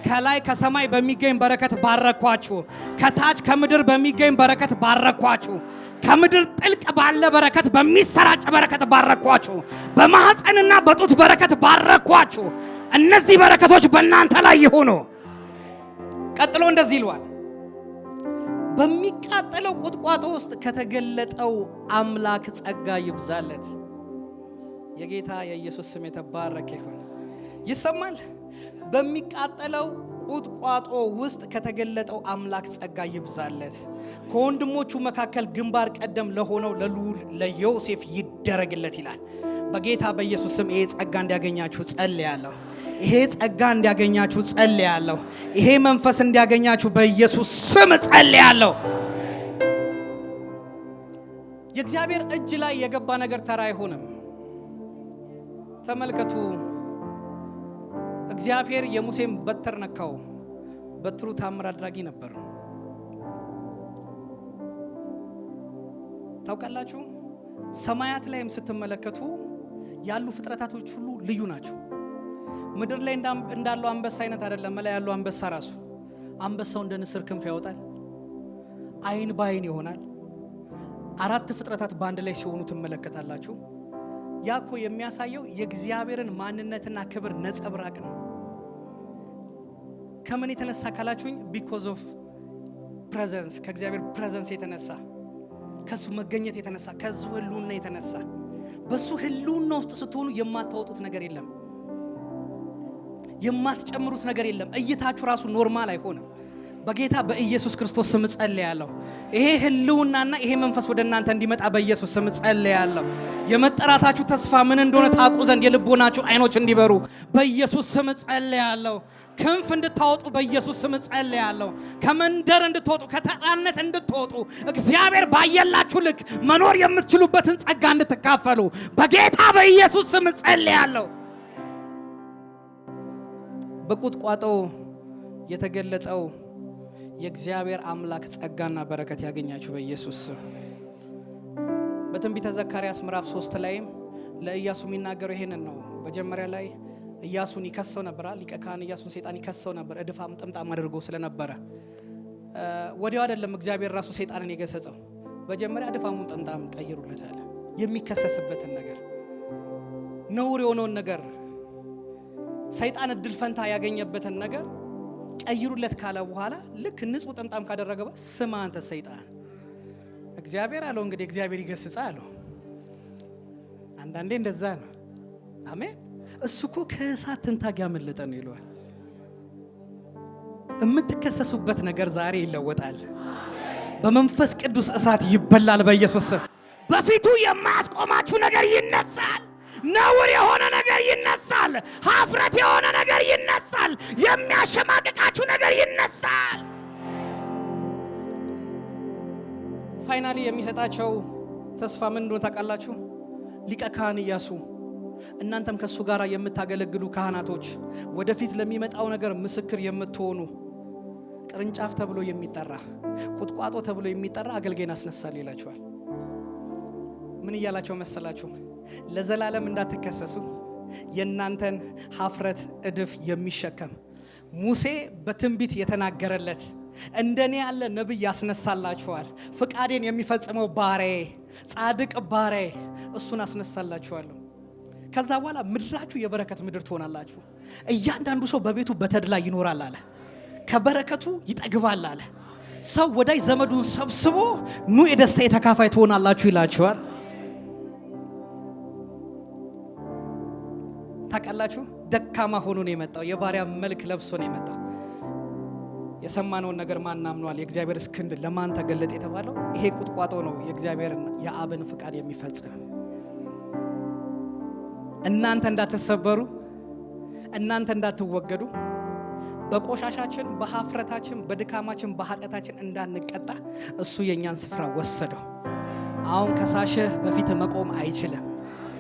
ከላይ ከሰማይ በሚገኝ በረከት ባረኳችሁ። ከታች ከምድር በሚገኝ በረከት ባረኳችሁ። ከምድር ጥልቅ ባለ በረከት በሚሰራጭ በረከት ባረኳችሁ። በማህፀንና በጡት በረከት ባረኳችሁ። እነዚህ በረከቶች በእናንተ ላይ ይሁኑ። ቀጥሎ እንደዚህ ይሏል፣ በሚቃጠለው ቁጥቋጦ ውስጥ ከተገለጠው አምላክ ጸጋ ይብዛለት። የጌታ የኢየሱስ ስም የተባረከ ይሁን። ይሰማል። በሚቃጠለው ቁጥቋጦ ውስጥ ከተገለጠው አምላክ ጸጋ ይብዛለት። ከወንድሞቹ መካከል ግንባር ቀደም ለሆነው ለልዑል ለዮሴፍ ይደረግለት ይላል። በጌታ በኢየሱስ ስም ይሄ ጸጋ እንዲያገኛችሁ ጸልያለሁ። ይሄ ጸጋ እንዲያገኛችሁ ጸልያለሁ። ይሄ መንፈስ እንዲያገኛችሁ በኢየሱስ ስም ጸልያለሁ። የእግዚአብሔር እጅ ላይ የገባ ነገር ተራ አይሆንም። ተመልከቱ፣ እግዚአብሔር የሙሴን በትር ነካው። በትሩ ታምር አድራጊ ነበር። ታውቃላችሁ፣ ሰማያት ላይም ስትመለከቱ ያሉ ፍጥረታቶች ሁሉ ልዩ ናቸው። ምድር ላይ እንዳለው አንበሳ አይነት አይደለም። ላይ ያለው አንበሳ ራሱ አንበሳው እንደ ንስር ክንፍ ያወጣል፣ አይን በአይን ይሆናል። 4 ፍጥረታት በአንድ ላይ ሲሆኑ ትመለከታላችሁ። ያኮ የሚያሳየው የእግዚአብሔርን ማንነትና ክብር ነጸብራቅ ነው። ከምን የተነሳ ካላችሁኝ because of presence፣ ከእግዚአብሔር presence የተነሳ፣ ከሱ መገኘት የተነሳ፣ ከሱ ህልውና የተነሳ። በሱ ህልውና ውስጥ ስትሆኑ የማታወጡት ነገር የለም፣ የማትጨምሩት ነገር የለም። እይታችሁ ራሱ ኖርማል አይሆንም። በጌታ በኢየሱስ ክርስቶስ ስም ጸልያለሁ። ይሄ ህልውናና ይሄ መንፈስ ወደ እናንተ እንዲመጣ በኢየሱስ ስም ጸልያለሁ። የመጠራታችሁ ተስፋ ምን እንደሆነ ታውቁ ዘንድ የልቦናችሁ አይኖች እንዲበሩ በኢየሱስ ስም ጸልያለሁ። ክንፍ እንድታወጡ በኢየሱስ ስም ጸልያለሁ። ከመንደር እንድትወጡ፣ ከተራነት እንድትወጡ፣ እግዚአብሔር ባየላችሁ ልክ መኖር የምትችሉበትን ጸጋ እንድትካፈሉ በጌታ በኢየሱስ ስም ጸልያለሁ። በቁጥቋጦ የተገለጠው የእግዚአብሔር አምላክ ጸጋና በረከት ያገኛችሁ በኢየሱስ ስም። በትንቢተ ዘካርያስ ምዕራፍ 3 ላይም ለኢያሱ የሚናገረው ይሄንን ነው። መጀመሪያ ላይ ኢያሱን ይከሰው ነበር። ሊቀ ካህን ኢያሱን ሰይጣን ይከሰው ነበር፣ እድፋም ጥምጣም አድርጎ ስለነበረ። ወዲያው አይደለም እግዚአብሔር ራሱ ሰይጣንን የገሰጸው። መጀመሪያ እድፋሙን ጥምጣም ቀይሩለታል። የሚከሰስበትን ነገር፣ ነውር የሆነውን ነገር፣ ሰይጣን እድል ፈንታ ያገኘበትን ነገር ቀይሩለት ካለ በኋላ ልክ ንጹህ ጥምጣም ካደረገ ስማ አንተ ሰይጣን፣ እግዚአብሔር አለው እንግዲህ እግዚአብሔር ይገስጻ አለው። አንዳንዴ እንደዛ ነው። አሜን። እሱ እኮ ከእሳት ትንታግ ያመለጠ ነው ይለዋል። የምትከሰሱበት ነገር ዛሬ ይለወጣል። በመንፈስ ቅዱስ እሳት ይበላል በኢየሱስ ስም። በፊቱ የማያስቆማችሁ ነገር ይነሳል። ነውር የሆነ ነገር ይነሳል። ሀፍረት የሆነ ነገር ይነሳል። የሚያሸማቅቃችሁ ነገር ይነሳል። ፋይናሊ የሚሰጣቸው ተስፋ ምን እንደሆነ ታውቃላችሁ? ሊቀ ካህን ኢያሱ፣ እናንተም ከሱ ጋር የምታገለግሉ ካህናቶች፣ ወደፊት ለሚመጣው ነገር ምስክር የምትሆኑ፣ ቅርንጫፍ ተብሎ የሚጠራ ቁጥቋጦ ተብሎ የሚጠራ አገልጋይን አስነሳል ይላችኋል። ምን እያላቸው መሰላችሁ? ለዘላለም እንዳትከሰሱ የእናንተን ሀፍረት እድፍ የሚሸከም ሙሴ በትንቢት የተናገረለት እንደኔ ያለ ነብይ ያስነሳላችኋል። ፍቃዴን የሚፈጽመው ባሪያዬ፣ ጻድቅ ባሪያዬ፣ እሱን አስነሳላችኋለሁ። ከዛ በኋላ ምድራችሁ የበረከት ምድር ትሆናላችሁ። እያንዳንዱ ሰው በቤቱ በተድላ ይኖራል አለ። ከበረከቱ ይጠግባል አለ። ሰው ወዳጅ ዘመዱን ሰብስቦ ኑ የደስታ የተካፋይ ትሆናላችሁ ይላችኋል። ታውቃላችሁ፣ ደካማ ሆኖ ነው የመጣው። የባሪያ መልክ ለብሶ ነው የመጣው። የሰማነውን ነገር ማን አምኗል? የእግዚአብሔር እስክንድ ለማን ተገለጠ የተባለው ይሄ ቁጥቋጦ ነው። የእግዚአብሔርን የአብን ፍቃድ የሚፈጽም እናንተ እንዳትሰበሩ፣ እናንተ እንዳትወገዱ፣ በቆሻሻችን፣ በሀፍረታችን፣ በድካማችን፣ በኃጢአታችን እንዳንቀጣ እሱ የኛን ስፍራ ወሰደው። አሁን ከሳሽህ በፊት መቆም አይችልም።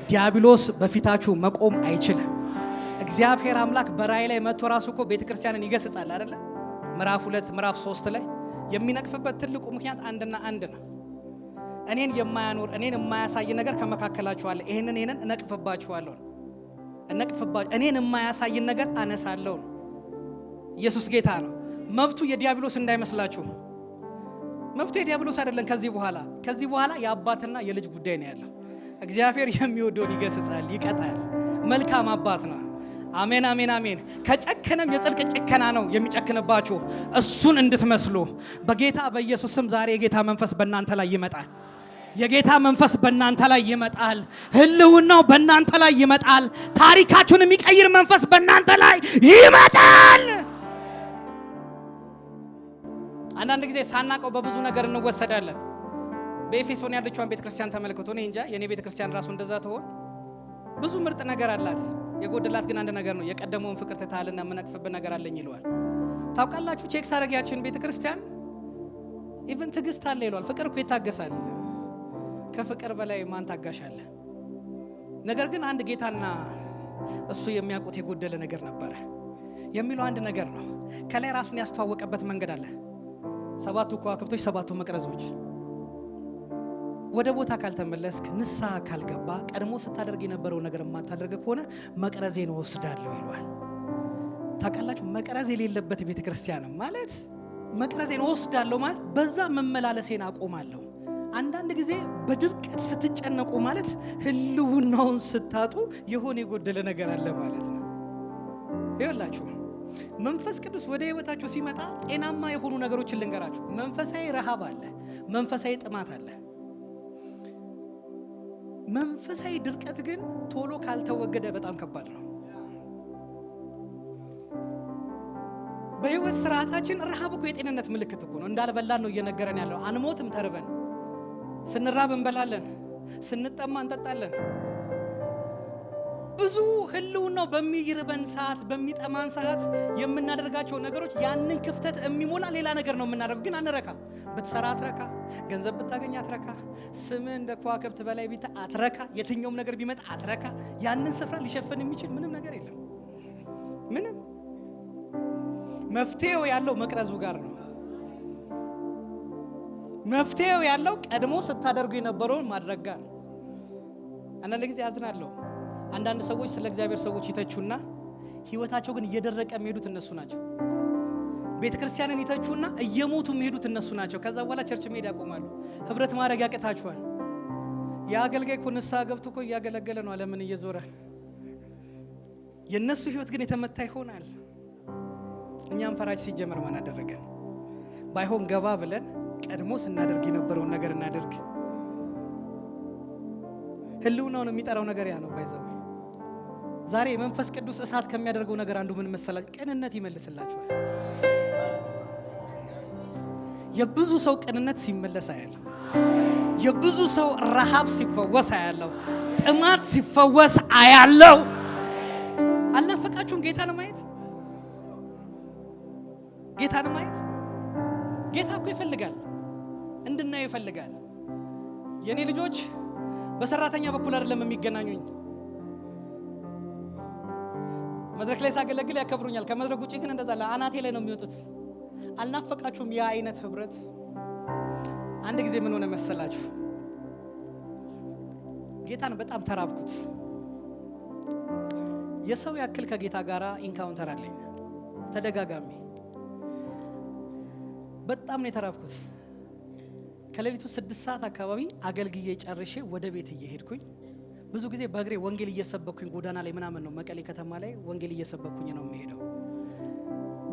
ዲያብሎስ በፊታችሁ መቆም አይችልም። እግዚአብሔር አምላክ በራእይ ላይ መጥቶ ራሱ እኮ ቤተክርስቲያንን ይገስጻል አይደለ? ምዕራፍ 2 ምዕራፍ 3 ላይ የሚነቅፍበት ትልቁ ምክንያት አንድና አንድ ነው። እኔን የማያኖር እኔን የማያሳይ ነገር ከመካከላችሁ አለ። ይሄንን እነቅፍባችኋለሁ፣ እኔን የማያሳይን ነገር አነሳለሁ። ኢየሱስ ጌታ ነው። መብቱ የዲያብሎስ እንዳይመስላችሁ። መብቱ የዲያብሎስ አይደለም። ከዚህ በኋላ የአባትና የልጅ ጉዳይ ነው ያለው። እግዚአብሔር የሚወደውን ይገስጻል፣ ይቀጣል። መልካም አባት ነው። አሜን አሜን አሜን። ከጨከነም የጽድቅ ጭከና ነው የሚጨክንባችሁ እሱን እንድትመስሉ በጌታ በኢየሱስ ስም ዛሬ የጌታ መንፈስ በእናንተ ላይ ይመጣል። የጌታ መንፈስ በእናንተ ላይ ይመጣል። ህልውናው በእናንተ ላይ ይመጣል። ታሪካችሁን የሚቀይር መንፈስ በእናንተ ላይ ይመጣል። አንዳንድ ጊዜ ሳናቀው በብዙ ነገር እንወሰዳለን። በኤፌሶን ያለችውን ቤተክርስቲያን ተመልክቶ እኔ እንጃ የኔ ቤተክርስቲያን ራሱ እንደዛ ትሆን። ብዙ ምርጥ ነገር አላት። የጎደላት ግን አንድ ነገር ነው። የቀደመውን ፍቅር ትታልና የምነቅፍበት ነገር አለኝ ይለዋል። ታውቃላችሁ፣ ቼክ ሳረጊያችን ቤተክርስቲያን ኢቭን ትዕግስት አለ ይለዋል። ፍቅር እኮ ይታገሳል። ከፍቅር በላይ ማን ታጋሽ አለ? ነገር ግን አንድ ጌታና እሱ የሚያውቁት የጎደለ ነገር ነበረ የሚለው አንድ ነገር ነው። ከላይ ራሱን ያስተዋወቀበት መንገድ አለ። 7 ከዋክብቶች፣ 7 መቅረዞች። ወደ ቦታ ካልተመለስክ፣ ንስሐ ካልገባ፣ ቀድሞ ስታደርግ የነበረው ነገር የማታደርግ ከሆነ መቅረዜን ወስዳለሁ ይሏል። ታውቃላችሁ፣ መቅረዝ የሌለበት ቤተክርስቲያን ማለት መቅረዜን ወስዳለሁ ማለት በዛ መመላለሴን አቆማለሁ። አንዳንድ ጊዜ በድርቀት ስትጨነቁ ማለት ህልውናውን ስታጡ የሆነ የጎደለ ነገር አለ ማለት ነው። ይኸውላችሁ መንፈስ ቅዱስ ወደ ህይወታችሁ ሲመጣ ጤናማ የሆኑ ነገሮችን ልንገራችሁ። መንፈሳዊ ረሃብ አለ፣ መንፈሳዊ ጥማት አለ። መንፈሳዊ ድርቀት ግን ቶሎ ካልተወገደ በጣም ከባድ ነው። በህይወት ስርዓታችን ረሃብ እኮ የጤንነት ምልክት እኮ ነው። እንዳልበላን ነው እየነገረን ያለው። አንሞትም ተርበን። ስንራብ እንበላለን፣ ስንጠማ እንጠጣለን። ብዙ ህልውናው በሚርበን ሰዓት፣ በሚጠማን ሰዓት የምናደርጋቸው ነገሮች ያንን ክፍተት የሚሞላ ሌላ ነገር ነው የምናደርገው። ግን አንረካ። ብትሰራ አትረካ፣ ገንዘብ ብታገኝ አትረካ፣ ስምህ እንደ ከዋክብት በላይ ቢታ አትረካ፣ የትኛውም ነገር ቢመጣ አትረካ። ያንን ስፍራ ሊሸፍን የሚችል ምንም ነገር የለም። ምንም። መፍትሄው ያለው መቅረዙ ጋር ነው። መፍትሄው ያለው ቀድሞ ስታደርጉ የነበረውን ማድረግ ጋር ነው። አንዳንድ ጊዜ አዝናለሁ። አንዳንድ ሰዎች ስለ እግዚአብሔር ሰዎች ይተቹና ህይወታቸው ግን እየደረቀ የሚሄዱት እነሱ ናቸው። ቤተ ክርስቲያንን ይተቹና እየሞቱ የሚሄዱት እነሱ ናቸው። ከዛ በኋላ ቸርች መሄድ ያቆማሉ። ህብረት ማድረግ ያቅታቸዋል። የአገልጋይ እኮ ንስሐ ገብቶ እኮ እያገለገለ ነው ዓለምን እየዞረ። የእነሱ ህይወት ግን የተመታ ይሆናል። እኛም ፈራጅ ሲጀመር ማን አደረገን? ባይሆን ገባ ብለን ቀድሞ ስናደርግ የነበረውን ነገር እናደርግ። ህልውናውን የሚጠራው ነገር ያ ነው። ባይዘው ዛሬ የመንፈስ ቅዱስ እሳት ከሚያደርገው ነገር አንዱ ምን መሰላችሁ? ቅንነት ይመልስላችኋል። የብዙ ሰው ቅንነት ሲመለስ አያለሁ። የብዙ ሰው ረሃብ ሲፈወስ አያለሁ። ጥማት ሲፈወስ አያለሁ። አልናፈቃችሁም ጌታን ማየት? ጌታን ማየት ጌታ እኮ ይፈልጋል፣ እንድናየው ይፈልጋል። የኔ ልጆች በሰራተኛ በኩል አይደለም የሚገናኙኝ። መድረክ ላይ ሳገለግል ያከብሩኛል። ከመድረክ ውጪ ግን እንደዛ ለአናቴ ላይ ነው የሚወጡት። አልናፈቃችሁም ያ አይነት ህብረት? አንድ ጊዜ ምን ሆነ መሰላችሁ? ጌታን በጣም ተራብኩት። የሰው ያክል ከጌታ ጋር ኢንካውንተር አለኝ ተደጋጋሚ። በጣም ነው የተራብኩት። ከሌሊቱ 6 ሰዓት አካባቢ አገልግዬ ጨርሼ ወደ ቤት እየሄድኩኝ፣ ብዙ ጊዜ በእግሬ ወንጌል እየሰበኩኝ ጎዳና ላይ ምናምን ነው፣ መቀሌ ከተማ ላይ ወንጌል እየሰበኩኝ ነው የሚሄደው።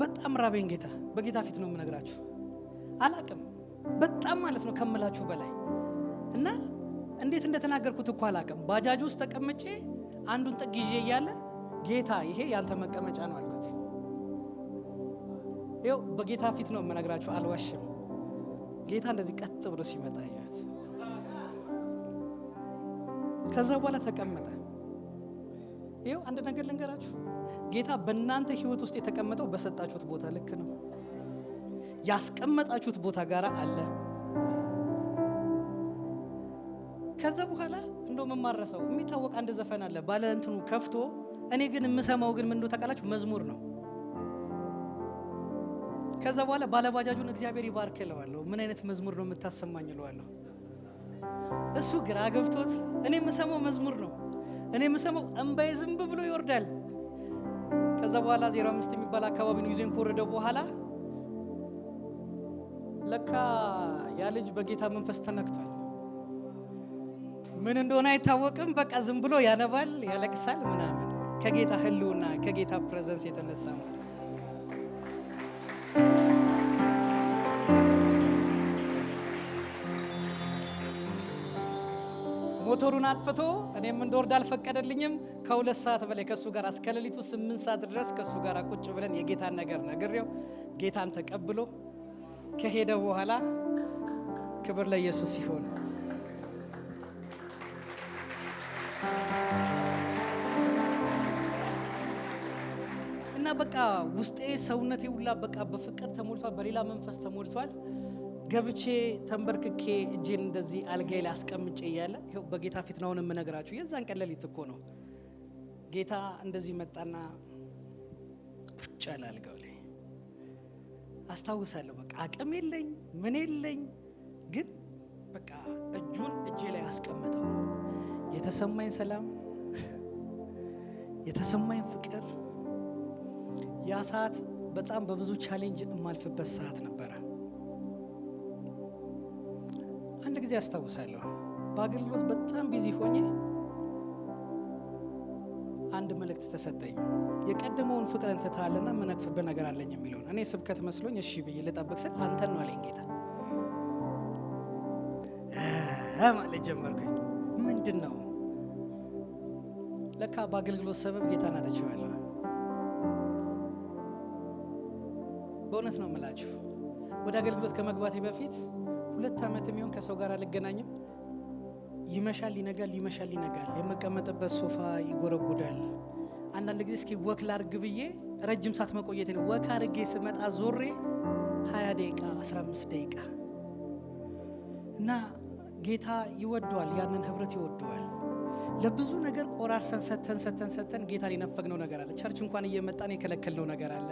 በጣም ራበኝ ጌታ። በጌታ ፊት ነው የምነግራችሁ። አላቅም በጣም ማለት ነው ከምላችሁ በላይ። እና እንዴት እንደተናገርኩት እኮ አላቅም። ባጃጅ ውስጥ ተቀምጬ አንዱን ጥግ ይዤ እያለ ጌታ ይሄ ያንተ መቀመጫ ነው አልኩት። ይኸው በጌታ ፊት ነው የምነግራችሁ፣ አልዋሽም። ጌታ እንደዚህ ቀጥ ብሎ ሲመጣ ያያት። ከዛ በኋላ ተቀመጠ። ይኸው አንድ ነገር ልንገራችሁ፣ ጌታ በእናንተ ህይወት ውስጥ የተቀመጠው በሰጣችሁት ቦታ ልክ ነው። ያስቀመጣችሁት ቦታ ጋር አለ። ከዛ በኋላ እንደው መማረሰው የሚታወቅ አንድ ዘፈን አለ ባለ እንትኑ ከፍቶ፣ እኔ ግን የምሰማው ግን ምን እንደው ተቃላችሁ መዝሙር ነው። ከዛ በኋላ ባለባጃጁን እግዚአብሔር ይባርክ እለዋለሁ። ምን አይነት መዝሙር ነው የምታሰማኝ እለዋለሁ። እሱ ግራ ገብቶት እኔ የምሰማው መዝሙር ነው፣ እኔ የምሰማው እንባዬ ዝም ብሎ ይወርዳል። ከዛ በኋላ 05 የሚባል አካባቢ ነው ይዞኝ ከወረደ በኋላ ለካ ያ ልጅ በጌታ መንፈስ ተነክቷል። ምን እንደሆነ አይታወቅም። በቃ ዝም ብሎ ያነባል፣ ያለቅሳል ምናምን ከጌታ ህልውና ከጌታ ፕሬዘንስ የተነሳ ማለት ነው። ሞተሩን አጥፍቶ እኔም እንደወርድ አልፈቀደልኝም። ከ2 ሰዓት በላይ ከሱ ጋር እስከ ሌሊቱ 8 ሰዓት ድረስ ከሱ ጋር ቁጭ ብለን የጌታን ነገር ነግሬው ጌታን ተቀብሎ ከሄደ በኋላ ክብር ለኢየሱስ ይሁን። እና በቃ ውስጤ ሰውነቴ ሁላ በቃ በፍቅር ተሞልቷል፣ በሌላ መንፈስ ተሞልቷል። ገብቼ ተንበርክኬ እጄን እንደዚህ አልጋይ ላይ አስቀምጬ እያለ ይኸው በጌታ ፊት ነው የምነግራችሁ። የዛን ቀን ሌሊት እኮ ነው ጌታ እንደዚህ መጣና ቁጭ አለ አልጋው ላይ። አስታውሳለሁ። በቃ አቅም የለኝ ምን የለኝ፣ ግን በቃ እጁን እጄ ላይ አስቀመጠው። የተሰማኝ ሰላም፣ የተሰማኝ ፍቅር፣ ያ ሰዓት በጣም በብዙ ቻሌንጅ የማልፍበት ሰዓት ነበረ። አንድ ጊዜ አስታውሳለሁ በአገልግሎት በጣም ቢዚ ሆኜ አንድ መልእክት ተሰጠኝ። የቀደመውን ፍቅርን ትተሃልና መነቅፍበት ነገር አለኝ የሚለውን። እኔ ስብከት መስሎኝ እሺ ብዬ ልጠብቅ ስል አንተን ነው አለኝ ጌታ። ማለት ጀመርኩኝ። ምንድን ነው? ለካ በአገልግሎት ሰበብ ጌታን አጥቼዋለሁ። በእውነት ነው የምላችሁ ወደ አገልግሎት ከመግባቴ በፊት 2 ዓመት የሚሆን ከሰው ጋር አልገናኝም። ይመሻል ይነጋል፣ ይመሻል ይነጋል። የመቀመጥበት ሶፋ ይጎረጉዳል። አንዳንድ ጊዜ እስኪ ወክ ላርግ ብዬ ረጅም ሰዓት መቆየት ነው። ወክ አርጌ ስመጣ ዞሬ 20 ደቂቃ 15 ደቂቃ እና ጌታ ይወደዋል፣ ያንን ህብረት ይወደዋል። ለብዙ ነገር ቆራርሰን ሰተን ጌታን የነፈግነው ነገር አለ። ቸርች እንኳን እየመጣን የከለከልነው ነገር አለ።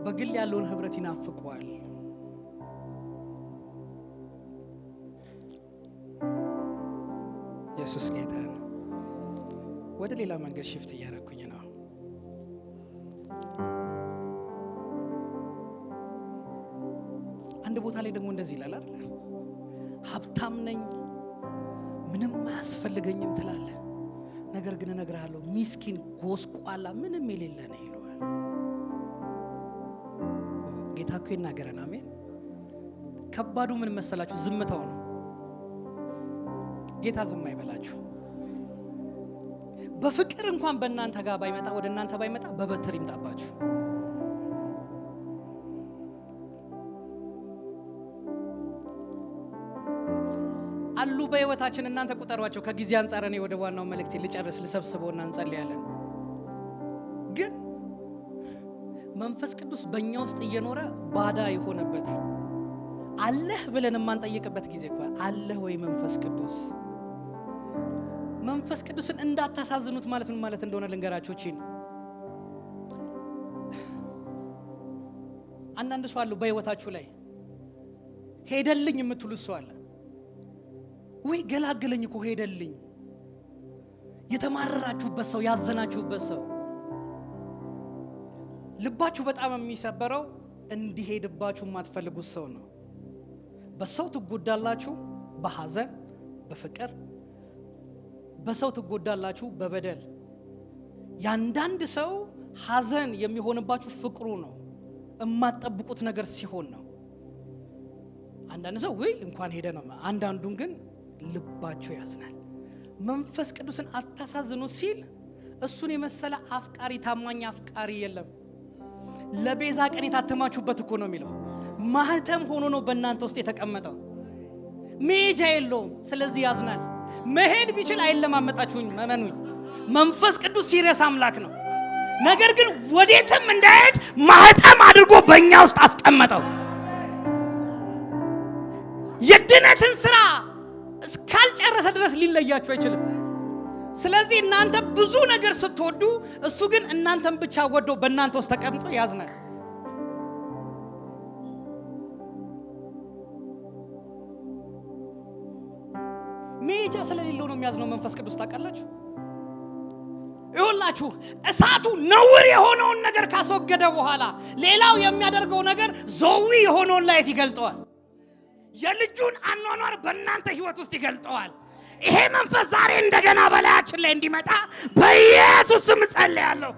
በግል ያለውን ህብረት ይናፍቀዋል። ኢየሱስ ጌታ ነው። ወደ ሌላ መንገድ ሽፍት እያደረኩኝ ነው። አንድ ቦታ ላይ ደግሞ እንደዚህ ይላል አይደል? ሀብታም ነኝ ምንም አያስፈልገኝም ትላለህ፣ ነገር ግን እነግርሃለሁ ሚስኪን ጎስቋላ ምንም የሌለ ነው ይለዋል። ጌታ እኮ ይናገረን። አሜን። ከባዱ ምን መሰላችሁ? ዝምታው ነው። ጌታ ዝም አይበላችሁ። በፍቅር እንኳን በእናንተ ጋር ባይመጣ፣ ወደ እናንተ ባይመጣ በበትር ይምጣባችሁ። አሉ በህይወታችን እናንተ ቁጠሯቸው። ከጊዜ አንጻር እኔ ወደ ዋናው መልእክቴ ልጨርስ፣ ልሰብስበውና እንጸልያለን። ግን መንፈስ ቅዱስ በእኛ ውስጥ እየኖረ ባዳ የሆነበት አለህ ብለን የማንጠይቅበት ጊዜ እኮ አለህ ወይ መንፈስ ቅዱስ? መንፈስ ቅዱስን እንዳታሳዝኑት ማለት ምን ማለት እንደሆነ ልንገራችሁ። እቺን አንዳንድ ሰው አሉ በህይወታችሁ ላይ ሄደልኝ የምትሉ ሰው አለ ወይ? ገላገለኝ እኮ ሄደልኝ። የተማረራችሁበት ሰው፣ ያዘናችሁበት ሰው፣ ልባችሁ በጣም የሚሰበረው እንዲሄድባችሁ የማትፈልጉት ሰው ነው። በሰው ትጎዳላችሁ፣ በሐዘን በፍቅር በሰው ትጎዳላችሁ፣ በበደል። ያንዳንድ ሰው ሐዘን የሚሆንባችሁ ፍቅሩ ነው፣ የማትጠብቁት ነገር ሲሆን ነው። አንዳንድ ሰው ወይ እንኳን ሄደ ነው፣ አንዳንዱን ግን ልባችሁ ያዝናል። መንፈስ ቅዱስን አታሳዝኑ ሲል እሱን የመሰለ አፍቃሪ፣ ታማኝ አፍቃሪ የለም። ለቤዛ ቀን የታተማችሁበት እኮ ነው የሚለው። ማህተም ሆኖ ነው በእናንተ ውስጥ የተቀመጠው። መሄጃ የለውም። ስለዚህ ያዝናል። መሄድ ቢችል አይለማመጣችሁኝ። መመኑኝ፣ መንፈስ ቅዱስ ሲሪየስ አምላክ ነው። ነገር ግን ወዴትም እንዳይሄድ ማህተም አድርጎ በእኛ ውስጥ አስቀመጠው። የድነትን ስራ እስካልጨረሰ ድረስ ሊለያችሁ አይችልም። ስለዚህ እናንተ ብዙ ነገር ስትወዱ፣ እሱ ግን እናንተን ብቻ ወዶ በእናንተ ውስጥ ተቀምጦ ያዝናል። መሄጃ ስለሌለው ነው የሚያዝነው መንፈስ ቅዱስ። ታውቃላችሁ? ይሁላችሁ እሳቱ ነውር የሆነውን ነገር ካስወገደ በኋላ ሌላው የሚያደርገው ነገር ዘዊ የሆነውን ላይፍ ይገልጠዋል። የልጁን አኗኗር በእናንተ ህይወት ውስጥ ይገልጠዋል። ይሄ መንፈስ ዛሬ እንደገና በላያችን ላይ እንዲመጣ በኢየሱስ ስም ጸልያለሁ።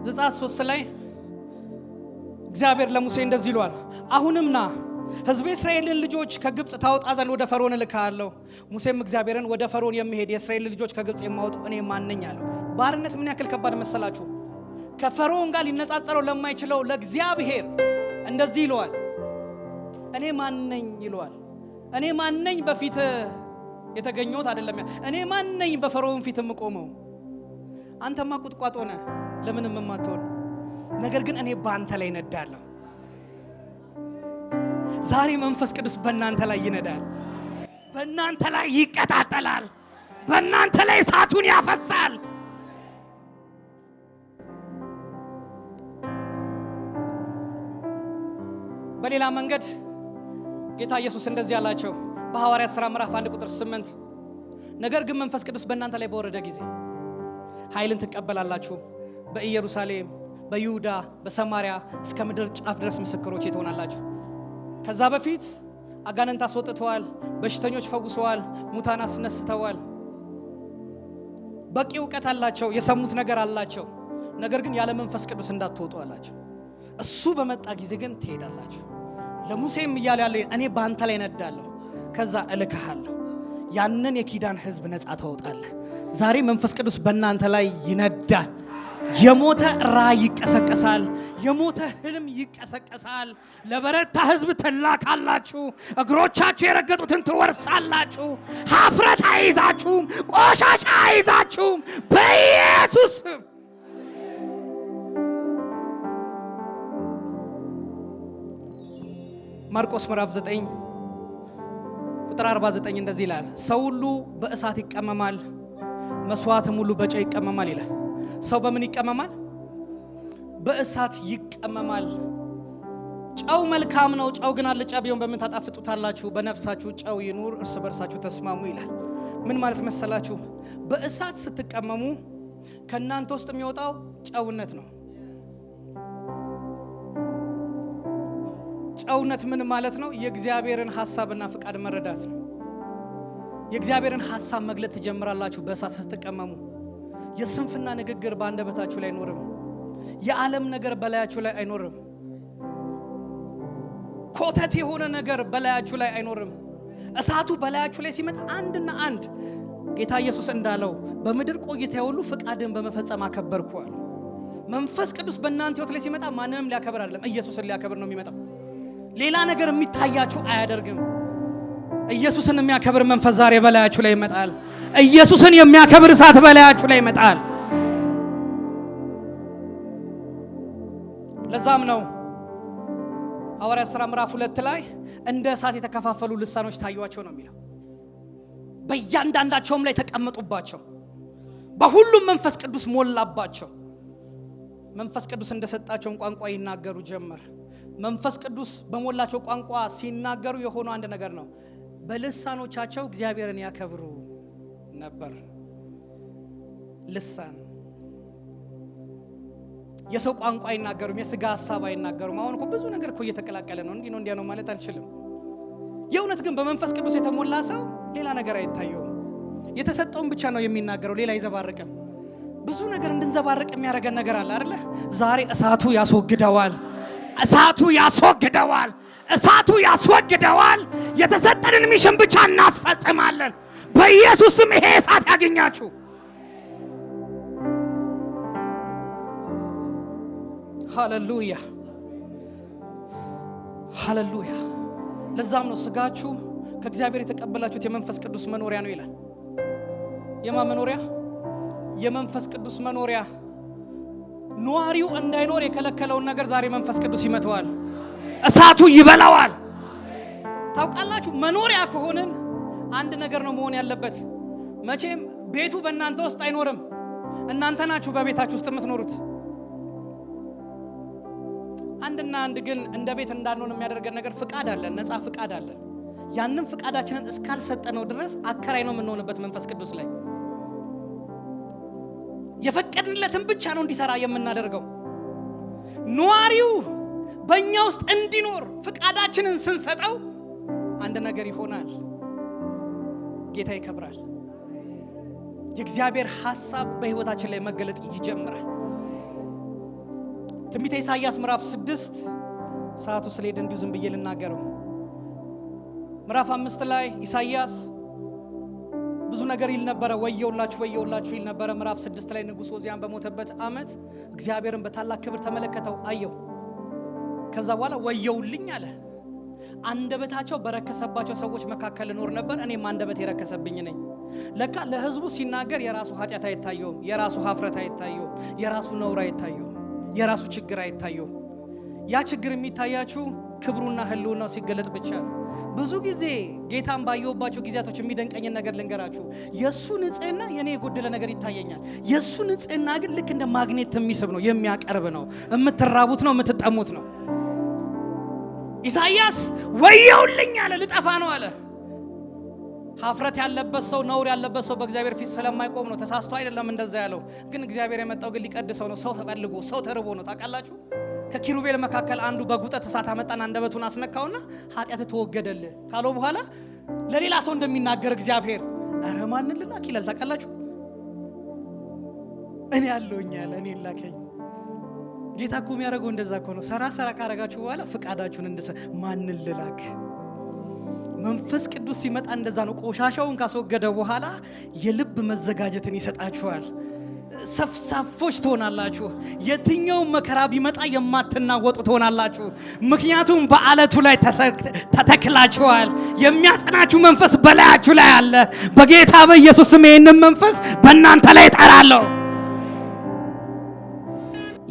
ዘጸአት 3 ላይ እግዚአብሔር ለሙሴ እንደዚህ ይሏል፣ አሁንም ና ሕዝቤ እስራኤልን ልጆች ከግብጽ ታወጣ ዘንድ ወደ ፈርዖን እልክሃለሁ። ሙሴም እግዚአብሔርን ወደ ፈርዖን የሚሄድ የእስራኤል ልጆች ከግብጽ የማወጣው እኔ ማን ነኝ አለው። ባርነት ምን ያክል ከባድ መሰላችሁ? ከፈርዖን ጋር ሊነጻጸረው ለማይችለው ለእግዚአብሔር እንደዚህ ይለዋል፣ እኔ ማን ነኝ ይለዋል። እኔ ማን ነኝ በፊት የተገኘሁት አይደለም። እኔ ማን ነኝ በፈርዖን ፊት የምቆመው? አንተማ ቁጥቋጦ ነህ፣ ለምንም የማትሆን ነገር ግን እኔ በአንተ ላይ ነዳለሁ። ዛሬ መንፈስ ቅዱስ በእናንተ ላይ ይነዳል፣ በእናንተ ላይ ይቀጣጠላል፣ በእናንተ ላይ እሳቱን ያፈሳል። በሌላ መንገድ ጌታ ኢየሱስ እንደዚህ አላቸው በሐዋርያት ሥራ ምዕራፍ 1 ቁጥር 8 ነገር ግን መንፈስ ቅዱስ በእናንተ ላይ በወረደ ጊዜ ኃይልን ትቀበላላችሁ፣ በኢየሩሳሌም፣ በይሁዳ፣ በሰማሪያ እስከ ምድር ጫፍ ድረስ ምስክሮች ትሆናላችሁ። ከዛ በፊት አጋንንት አስወጥተዋል፣ በሽተኞች ፈውሰዋል፣ ሙታን አስነስተዋል። በቂ እውቀት አላቸው፣ የሰሙት ነገር አላቸው። ነገር ግን ያለ መንፈስ ቅዱስ እንዳትወጡ አላቸው። እሱ በመጣ ጊዜ ግን ትሄዳላችሁ። ለሙሴም እያለ ያለው እኔ በአንተ ላይ ነዳለሁ፣ ከዛ እልክሃለሁ። ያንን የኪዳን ህዝብ ነፃ ታወጣለህ። ዛሬ መንፈስ ቅዱስ በእናንተ ላይ ይነዳል። የሞተ ራእይ ይቀሰቀሳል። የሞተ ህልም ይቀሰቀሳል። ለበረታ ህዝብ ትላካላችሁ። እግሮቻችሁ የረገጡትን ትወርሳላችሁ። ሀፍረት አይዛችሁም፣ ቆሻሻ አይዛችሁም በኢየሱስ ማርቆስ ምዕራፍ 9 ቁጥር 49 እንደዚህ ይላል፣ ሰው ሁሉ በእሳት ይቀመማል፣ መስዋዕትም ሁሉ በጨው ይቀመማል ይላል። ሰው በምን ይቀመማል? በእሳት ይቀመማል። ጨው መልካም ነው፣ ጨው ግን አልጫ ቢሆን በምን ታጣፍጡታላችሁ? በነፍሳችሁ ጨው ይኑር፣ እርስ በርሳችሁ ተስማሙ ይላል። ምን ማለት መሰላችሁ? በእሳት ስትቀመሙ ከእናንተ ውስጥ የሚወጣው ጨውነት ነው። ጨውነት ምን ማለት ነው? የእግዚአብሔርን ሐሳብና ፍቃድ መረዳት ነው። የእግዚአብሔርን ሐሳብ መግለጥ ትጀምራላችሁ በእሳት ስትቀመሙ። የስንፍና ንግግር በአንደበታችሁ ላይ አይኖርም። የዓለም ነገር በላያችሁ ላይ አይኖርም። ኮተት የሆነ ነገር በላያችሁ ላይ አይኖርም። እሳቱ በላያችሁ ላይ ሲመጣ አንድና አንድ ጌታ ኢየሱስ እንዳለው በምድር ቆይታ ሁሉ ፍቃድን በመፈጸም አከበርኩ አለ። መንፈስ ቅዱስ በእናንተ ሕይወት ላይ ሲመጣ ማንንም ሊያከብር አይደለም፣ ኢየሱስን ሊያከብር ነው የሚመጣው። ሌላ ነገር የሚታያችሁ አያደርግም። ኢየሱስን የሚያከብር መንፈስ ዛሬ በላያችሁ ላይ ይመጣል። ኢየሱስን የሚያከብር እሳት በላያችሁ ላይ ይመጣል። ለዛም ነው ሐዋርያት ሥራ ምዕራፍ 2 ላይ እንደ እሳት የተከፋፈሉ ልሳኖች ታዩአቸው ነው የሚለው። በእያንዳንዳቸውም ላይ ተቀመጡባቸው፣ በሁሉም መንፈስ ቅዱስ ሞላባቸው። መንፈስ ቅዱስ እንደሰጣቸውን ቋንቋ ይናገሩ ጀመር። መንፈስ ቅዱስ በሞላቸው ቋንቋ ሲናገሩ የሆነው አንድ ነገር ነው። በልሳኖቻቸው እግዚአብሔርን ያከብሩ ነበር። ልሳን የሰው ቋንቋ አይናገሩም፣ የሥጋ ሐሳብ አይናገሩም። አሁን እኮ ብዙ ነገር እኮ እየተቀላቀለ ነው። እንዲህ ነው እንዲያ ነው ማለት አልችልም። የእውነት ግን በመንፈስ ቅዱስ የተሞላ ሰው ሌላ ነገር አይታየውም። የተሰጠውን ብቻ ነው የሚናገረው፣ ሌላ አይዘባርቅም። ብዙ ነገር እንድንዘባርቅ የሚያደርገን ነገር አለ አይደለ? ዛሬ እሳቱ ያስወግደዋል። እሳቱ ያስወግደዋል። እሳቱ ያስወግደዋል። የተሰጠንን ሚሽን ብቻ እናስፈጽማለን። በኢየሱስ ስም ይሄ እሳት ያገኛችሁ። ሃሌሉያ ሃሌሉያ። ለዛም ነው ስጋችሁ ከእግዚአብሔር የተቀበላችሁት የመንፈስ ቅዱስ መኖሪያ ነው ይላል። የማን መኖሪያ? የመንፈስ ቅዱስ መኖሪያ። ነዋሪው እንዳይኖር የከለከለውን ነገር ዛሬ መንፈስ ቅዱስ ይመተዋል። እሳቱ ይበላዋል። ታውቃላችሁ፣ መኖሪያ ከሆነን አንድ ነገር ነው መሆን ያለበት። መቼም ቤቱ በእናንተ ውስጥ አይኖርም፣ እናንተ ናችሁ በቤታችሁ ውስጥ የምትኖሩት። አንድና አንድ ግን እንደ ቤት እንዳንሆን የሚያደርገን ነገር ፍቃድ አለን፣ ነፃ ፍቃድ አለን። ያንን ፍቃዳችንን እስካልሰጠነው ድረስ አከራይ ነው የምንሆንበት መንፈስ ቅዱስ ላይ። የፈቀድንለትን ብቻ ነው እንዲሰራ የምናደርገው። ነዋሪው በእኛ ውስጥ እንዲኖር ፍቃዳችንን ስንሰጠው አንድ ነገር ይሆናል። ጌታ ይከብራል። የእግዚአብሔር ሐሳብ በሕይወታችን ላይ መገለጥ ይጀምራል። ትንቢተ ኢሳይያስ ምዕራፍ 6 ሰዓቱ ስለሄደ እንዲሁ ዝም ብዬ ልናገረው። ምዕራፍ 5 ላይ ኢሳይያስ ብዙ ነገር ይል ነበረ። ወየውላችሁ ወየውላችሁ ይል ነበረ። ምዕራፍ 6 ላይ ንጉሥ ዖዝያን በሞተበት ዓመት እግዚአብሔርን በታላቅ ክብር ተመለከተው፣ አየው። ከዛ በኋላ ወየውልኝ አለ። አንደበታቸው በረከሰባቸው ሰዎች መካከል እኖር ነበር፣ እኔም አንደበት የረከሰብኝ ነኝ። ለካ ለሕዝቡ ሲናገር የራሱ ኃጢአት አይታየውም፣ የራሱ ሀፍረት አይታየውም፣ የራሱ ነውር አይታየውም፣ የራሱ ችግር አይታየውም። ያ ችግር የሚታያችሁ ክብሩና ህልውናው ሲገለጥ ብቻ ነው። ብዙ ጊዜ ጌታን ባየሁባቸው ጊዜያቶች የሚደንቀኝን ነገር ልንገራችሁ። የሱ ንጽህና የኔ የጎደለ ነገር ይታየኛል። የሱ ንጽህና ግን ልክ እንደ ማግኔት የሚስብ ነው፣ የሚያቀርብ ነው። የምትራቡት ነው፣ የምትጠሙት ነው። ኢሳይያስ ወየውልኝ አለ፣ ልጠፋ ነው አለ። ሀፍረት ያለበት ሰው፣ ነውር ያለበት ሰው በእግዚአብሔር ፊት ስለማይቆም ነው። ተሳስቶ አይደለም እንደዛ ያለው። ግን እግዚአብሔር የመጣው ግን ሊቀድሰው ነው። ሰው ተፈልጎ፣ ሰው ተርቦ ነው። ታውቃላችሁ፣ ከኪሩቤል መካከል አንዱ በጉጠት እሳት አመጣና አንደበቱን አስነካውና ኃጢአት ተወገደልህ ካለው በኋላ ለሌላ ሰው እንደሚናገር እግዚአብሔር ኧረ ማንን ልላክ ይላል። ታውቃላችሁ፣ እኔ ያለውኝ ያለ እኔ ላከኝ። ጌታ እኮ የሚያደርገው እንደዛ እኮ ነው። ሰራ ካረጋችሁ በኋላ ፍቃዳችሁን ማንን ልላክ መንፈስ ቅዱስ ሲመጣ እንደዛ ነው። ቆሻሻውን ካስወገደ በኋላ የልብ መዘጋጀትን ይሰጣችኋል። ሰፍሳፎች ትሆናላችሁ። የትኛው መከራ ቢመጣ የማትናወጡ ትሆናላችሁ። ምክንያቱም በአለቱ ላይ ተተክላችኋል። የሚያጸናችሁ መንፈስ በላያችሁ ላይ አለ። በጌታ በኢየሱስ ስም ይህንን መንፈስ በእናንተ ላይ እጠራለሁ።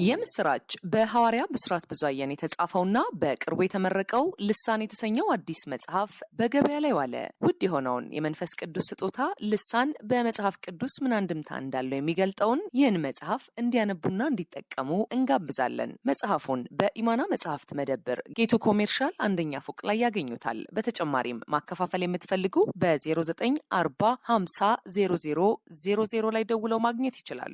የምስራች በሐዋርያ ብስራት ብዙአየን የተጻፈውና በቅርቡ የተመረቀው ልሳን የተሰኘው አዲስ መጽሐፍ በገበያ ላይ ዋለ። ውድ የሆነውን የመንፈስ ቅዱስ ስጦታ ልሳን በመጽሐፍ ቅዱስ ምን አንድምታ እንዳለው የሚገልጠውን ይህን መጽሐፍ እንዲያነቡና እንዲጠቀሙ እንጋብዛለን። መጽሐፉን በኢማና መጽሐፍት መደብር ጌቱ ኮሜርሻል አንደኛ ፎቅ ላይ ያገኙታል። በተጨማሪም ማከፋፈል የምትፈልጉ በ0940 50 00 00 ላይ ደውለው ማግኘት ይችላሉ።